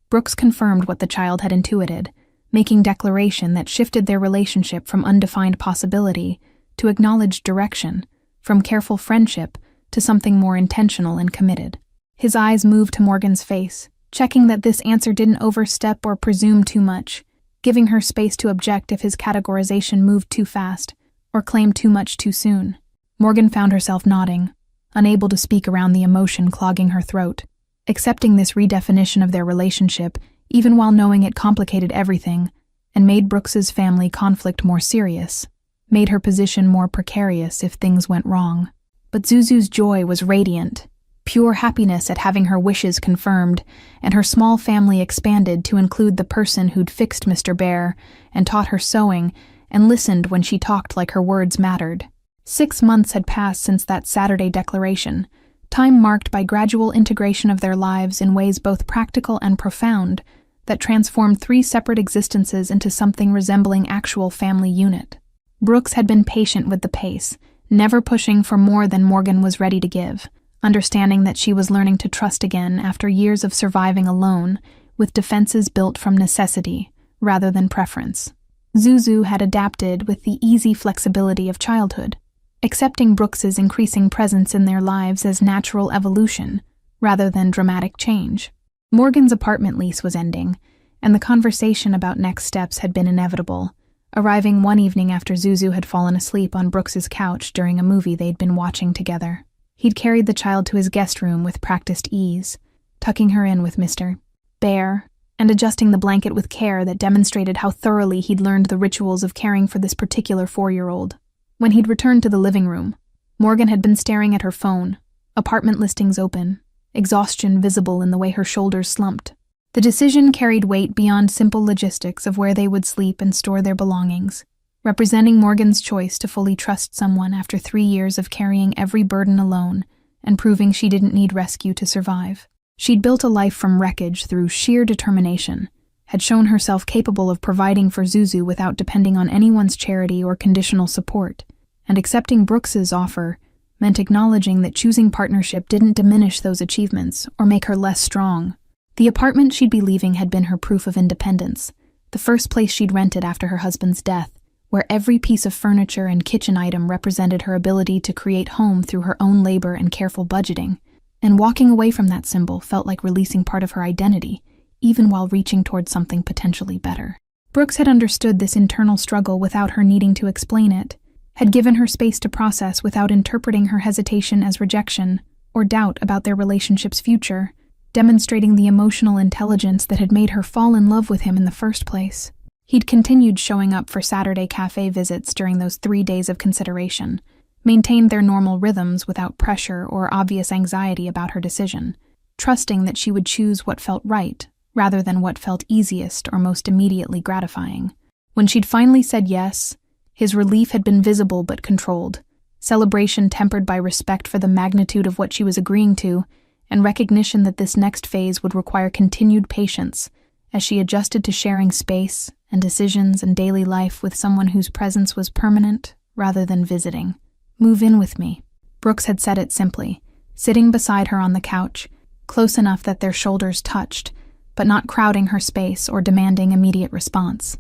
Brooks confirmed what the child had intuited, making declaration that shifted their relationship from undefined possibility to acknowledged direction, from careful friendship to something more intentional and committed. His eyes moved to Morgan's face, checking that this answer didn't overstep or presume too much, giving her space to object if his categorization moved too fast or claimed too much too soon. Morgan found herself nodding, unable to speak around the emotion clogging her throat. Accepting this redefinition of their relationship, even while knowing it complicated everything and made Brooks's family conflict more serious, made her position more precarious if things went wrong. But Zuzu's joy was radiant, pure happiness at having her wishes confirmed, and her small family expanded to include the person who'd fixed Mr. Bear and taught her sewing and listened when she talked like her words mattered. 6 months had passed since that Saturday declaration, time marked by gradual integration of their lives in ways both practical and profound that transformed 3 separate existences into something resembling actual family unit. Brooks had been patient with the pace, never pushing for more than Morgan was ready to give, understanding that she was learning to trust again after years of surviving alone, with defenses built from necessity rather than preference. Zuzu had adapted with the easy flexibility of childhood, accepting Brooks's increasing presence in their lives as natural evolution rather than dramatic change. Morgan's apartment lease was ending, and the conversation about next steps had been inevitable, arriving one evening after Zuzu had fallen asleep on Brooks's couch during a movie they'd been watching together. He'd carried the child to his guest room with practiced ease, tucking her in with Mr. Bear and adjusting the blanket with care that demonstrated how thoroughly he'd learned the rituals of caring for this particular 4-year-old. When he'd returned to the living room, Morgan had been staring at her phone, apartment listings open, exhaustion visible in the way her shoulders slumped. The decision carried weight beyond simple logistics of where they would sleep and store their belongings, representing Morgan's choice to fully trust someone after 3 years of carrying every burden alone and proving she didn't need rescue to survive. She'd built a life from wreckage through sheer determination, had shown herself capable of providing for Zuzu without depending on anyone's charity or conditional support, and accepting Brooks's offer meant acknowledging that choosing partnership didn't diminish those achievements or make her less strong. The apartment she'd be leaving had been her proof of independence, the first place she'd rented after her husband's death, where every piece of furniture and kitchen item represented her ability to create home through her own labor and careful budgeting, and walking away from that symbol felt like releasing part of her identity, even while reaching towards something potentially better. Brooks had understood this internal struggle without her needing to explain it, had given her space to process without interpreting her hesitation as rejection or doubt about their relationship's future, demonstrating the emotional intelligence that had made her fall in love with him in the first place. He'd continued showing up for Saturday cafe visits during those 3 days of consideration, maintained their normal rhythms without pressure or obvious anxiety about her decision, trusting that she would choose what felt right rather than what felt easiest or most immediately gratifying. When she'd finally said yes, his relief had been visible but controlled, celebration tempered by respect for the magnitude of what she was agreeing to, and recognition that this next phase would require continued patience as she adjusted to sharing space and decisions and daily life with someone whose presence was permanent rather than visiting. "Move in with me," Brooks had said it simply, sitting beside her on the couch, close enough that their shoulders touched, but not crowding her space or demanding immediate response.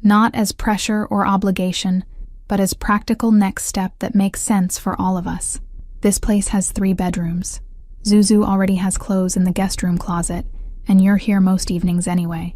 Not as pressure or obligation, but as practical next step that makes sense for all of us. "This place has 3 bedrooms. Zuzu already has clothes in the guest room closet, and you're here most evenings anyway."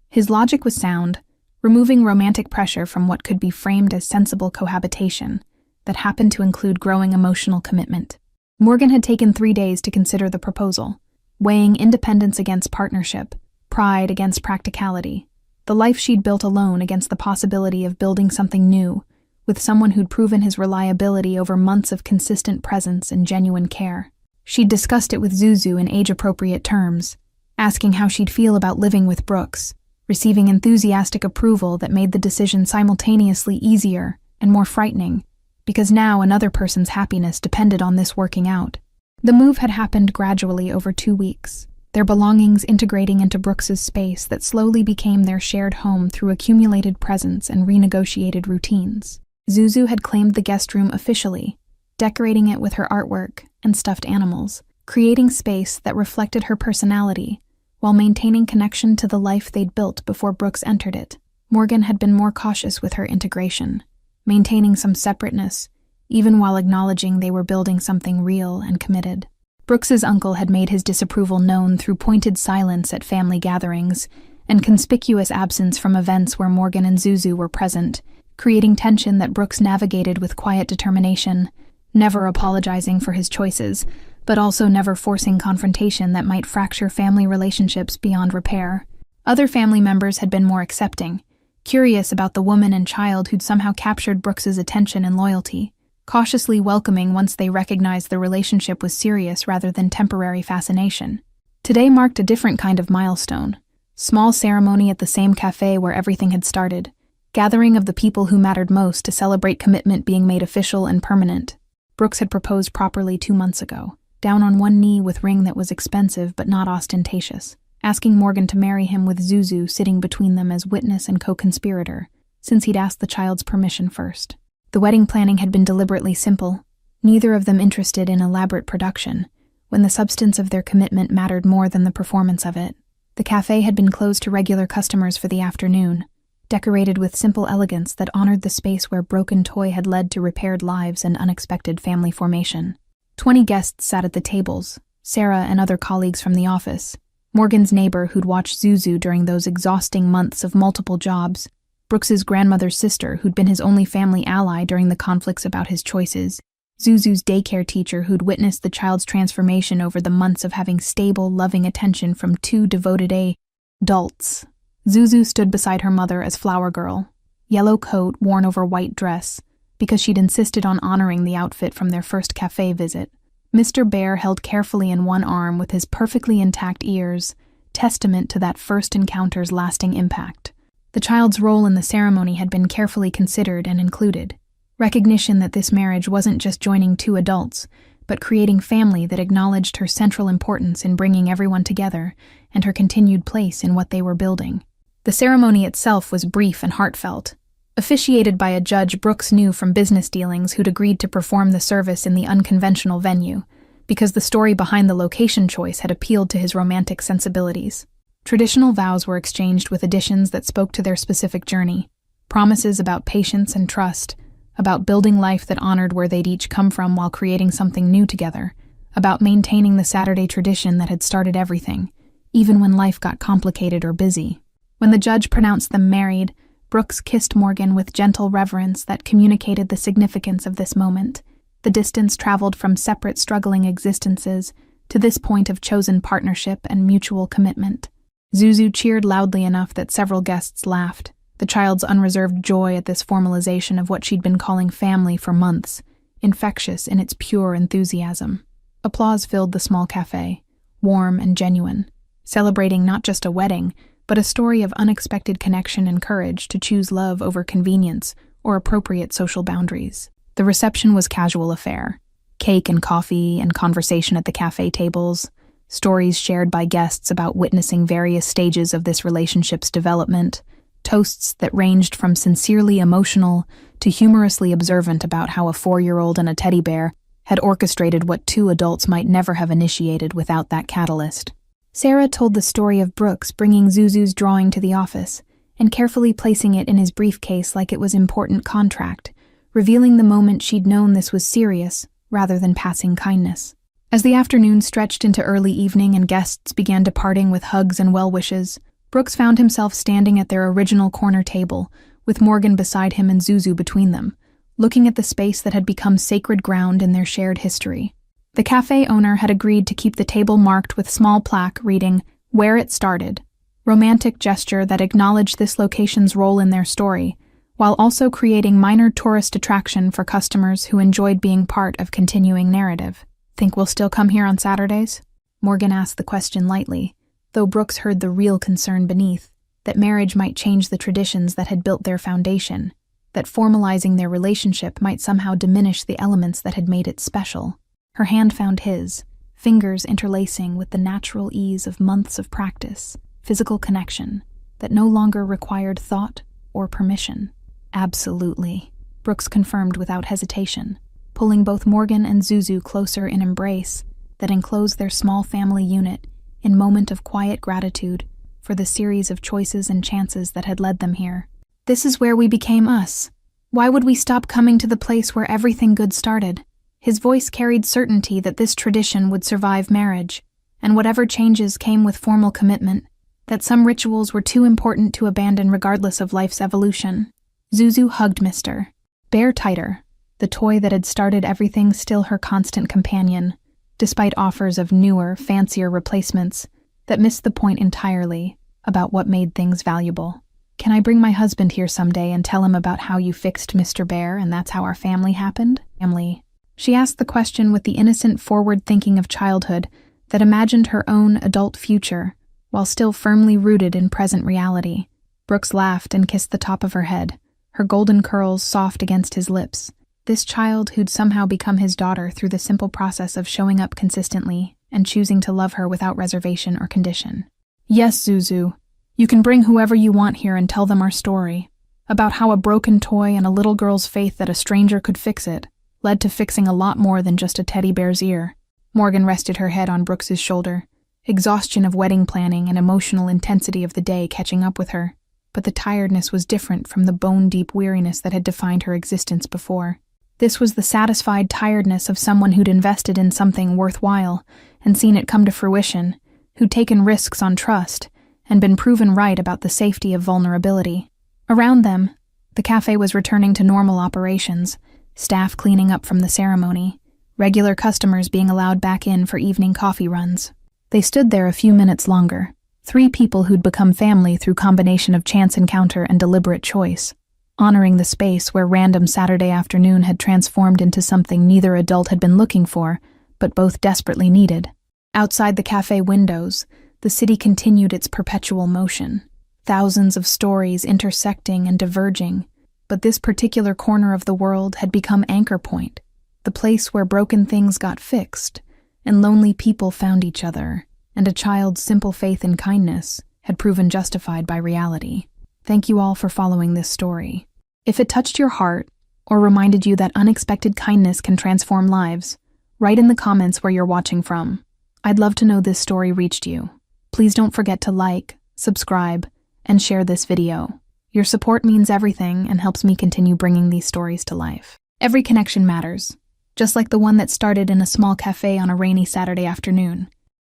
His logic was sound, removing romantic pressure from what could be framed as sensible cohabitation that happened to include growing emotional commitment. Morgan had taken 3 days to consider the proposal, weighing independence against partnership, pride against practicality, the life she'd built alone against the possibility of building something new, with someone who'd proven his reliability over months of consistent presence and genuine care. She'd discussed it with Zuzu in age-appropriate terms, asking how she'd feel about living with Brooks, receiving enthusiastic approval that made the decision simultaneously easier and more frightening, because now another person's happiness depended on this working out. The move had happened gradually over 2 weeks, their belongings integrating into Brooks's space that slowly became their shared home through accumulated presence and renegotiated routines. Zuzu had claimed the guest room officially, decorating it with her artwork and stuffed animals, creating space that reflected her personality while maintaining connection to the life they'd built before Brooks entered it. Morgan had been more cautious with her integration, maintaining some separateness, even while acknowledging they were building something real and committed. Brooks's uncle had made his disapproval known through pointed silence at family gatherings and conspicuous absence from events where Morgan and Zuzu were present, creating tension that Brooks navigated with quiet determination, never apologizing for his choices, but also never forcing confrontation that might fracture family relationships beyond repair. Other family members had been more accepting, curious about the woman and child who'd somehow captured Brooks's attention and loyalty, cautiously welcoming once they recognized the relationship was serious rather than temporary fascination. Today marked a different kind of milestone. Small ceremony at the same cafe where everything had started. Gathering of the people who mattered most to celebrate commitment being made official and permanent. Brooks had proposed properly 2 months ago, down on one knee with ring that was expensive but not ostentatious, asking Morgan to marry him with Zuzu sitting between them as witness and co-conspirator, since he'd asked the child's permission first. The wedding planning had been deliberately simple, neither of them interested in elaborate production, when the substance of their commitment mattered more than the performance of it. The cafe had been closed to regular customers for the afternoon, decorated with simple elegance that honored the space where broken toy had led to repaired lives and unexpected family formation. 20 guests sat at the tables, Sarah and other colleagues from the office, Morgan's neighbor who'd watched Zuzu during those exhausting months of multiple jobs, Brooks's grandmother's sister who'd been his only family ally during the conflicts about his choices, Zuzu's daycare teacher who'd witnessed the child's transformation over the months of having stable, loving attention from 2 devoted adults. Zuzu stood beside her mother as flower girl, yellow coat worn over white dress, because she'd insisted on honoring the outfit from their first cafe visit. Mr. Bear held carefully in one arm with his perfectly intact ears, testament to that first encounter's lasting impact. The child's role in the ceremony had been carefully considered and included. Recognition that this marriage wasn't just joining 2 adults, but creating family that acknowledged her central importance in bringing everyone together and her continued place in what they were building. The ceremony itself was brief and heartfelt, officiated by a judge Brooks knew from business dealings who'd agreed to perform the service in the unconventional venue, because the story behind the location choice had appealed to his romantic sensibilities. Traditional vows were exchanged with additions that spoke to their specific journey, promises about patience and trust, about building life that honored where they'd each come from while creating something new together, about maintaining the Saturday tradition that had started everything, even when life got complicated or busy. When the judge pronounced them married, Brooks kissed Morgan with gentle reverence that communicated the significance of this moment, the distance traveled from separate struggling existences to this point of chosen partnership and mutual commitment. Zuzu cheered loudly enough that several guests laughed, the child's unreserved joy at this formalization of what she'd been calling family for months, infectious in its pure enthusiasm. Applause filled the small cafe, warm and genuine, celebrating not just a wedding, but a story of unexpected connection and courage to choose love over convenience or appropriate social boundaries. The reception was casual affair. Cake and coffee and conversation at the cafe tables, stories shared by guests about witnessing various stages of this relationship's development, toasts that ranged from sincerely emotional to humorously observant about how a 4-year-old and a teddy bear had orchestrated what 2 adults might never have initiated without that catalyst. Sarah told the story of Brooks bringing Zuzu's drawing to the office and carefully placing it in his briefcase like it was important contract, revealing the moment she'd known this was serious rather than passing kindness. As the afternoon stretched into early evening and guests began departing with hugs and well wishes, Brooks found himself standing at their original corner table, with Morgan beside him and Zuzu between them, looking at the space that had become sacred ground in their shared history. The cafe owner had agreed to keep the table marked with small plaque reading, "Where It Started," romantic gesture that acknowledged this location's role in their story, while also creating minor tourist attraction for customers who enjoyed being part of continuing narrative. "Think we'll still come here on Saturdays?" Morgan asked the question lightly, though Brooks heard the real concern beneath, that marriage might change the traditions that had built their foundation, that formalizing their relationship might somehow diminish the elements that had made it special. Her hand found his, fingers interlacing with the natural ease of months of practice, physical connection, that no longer required thought or permission. "Absolutely," Brooks confirmed without hesitation, pulling both Morgan and Zuzu closer in embrace that enclosed their small family unit in moment of quiet gratitude for the series of choices and chances that had led them here. This is where we became us. Why would we stop coming to the place where everything good started? His voice carried certainty that this tradition would survive marriage, and whatever changes came with formal commitment, that some rituals were too important to abandon regardless of life's evolution. Zuzu hugged Mr. Bear tighter, the toy that had started everything still her constant companion, despite offers of newer, fancier replacements that missed the point entirely about what made things valuable. Can I bring my husband here someday and tell him about how you fixed Mr. Bear and that's how our family happened? Family. She asked the question with the innocent forward thinking of childhood that imagined her own adult future while still firmly rooted in present reality. Brooks laughed and kissed the top of her head, her golden curls soft against his lips. This child who'd somehow become his daughter through the simple process of showing up consistently and choosing to love her without reservation or condition. Yes, Zuzu, you can bring whoever you want here and tell them our story, about how a broken toy and a little girl's faith that a stranger could fix it led to fixing a lot more than just a teddy bear's ear. Morgan rested her head on Brooks's shoulder, exhaustion of wedding planning and emotional intensity of the day catching up with her. But the tiredness was different from the bone-deep weariness that had defined her existence before. This was the satisfied tiredness of someone who'd invested in something worthwhile and seen it come to fruition, who'd taken risks on trust and been proven right about the safety of vulnerability. Around them, the cafe was returning to normal operations, staff cleaning up from the ceremony, regular customers being allowed back in for evening coffee runs. They stood there a few minutes longer, 3 people who'd become family through combination of chance encounter and deliberate choice, honoring the space where random Saturday afternoon had transformed into something neither adult had been looking for, but both desperately needed. Outside the cafe windows, the city continued its perpetual motion, thousands of stories intersecting and diverging, but this particular corner of the world had become anchor point, the place where broken things got fixed, and lonely people found each other, and a child's simple faith in kindness had proven justified by reality. Thank you all for following this story. If it touched your heart, or reminded you that unexpected kindness can transform lives, write in the comments where you're watching from. I'd love to know this story reached you. Please don't forget to like, subscribe, and share this video. Your support means everything and helps me continue bringing these stories to life. Every connection matters, just like the one that started in a small cafe on a rainy Saturday afternoon.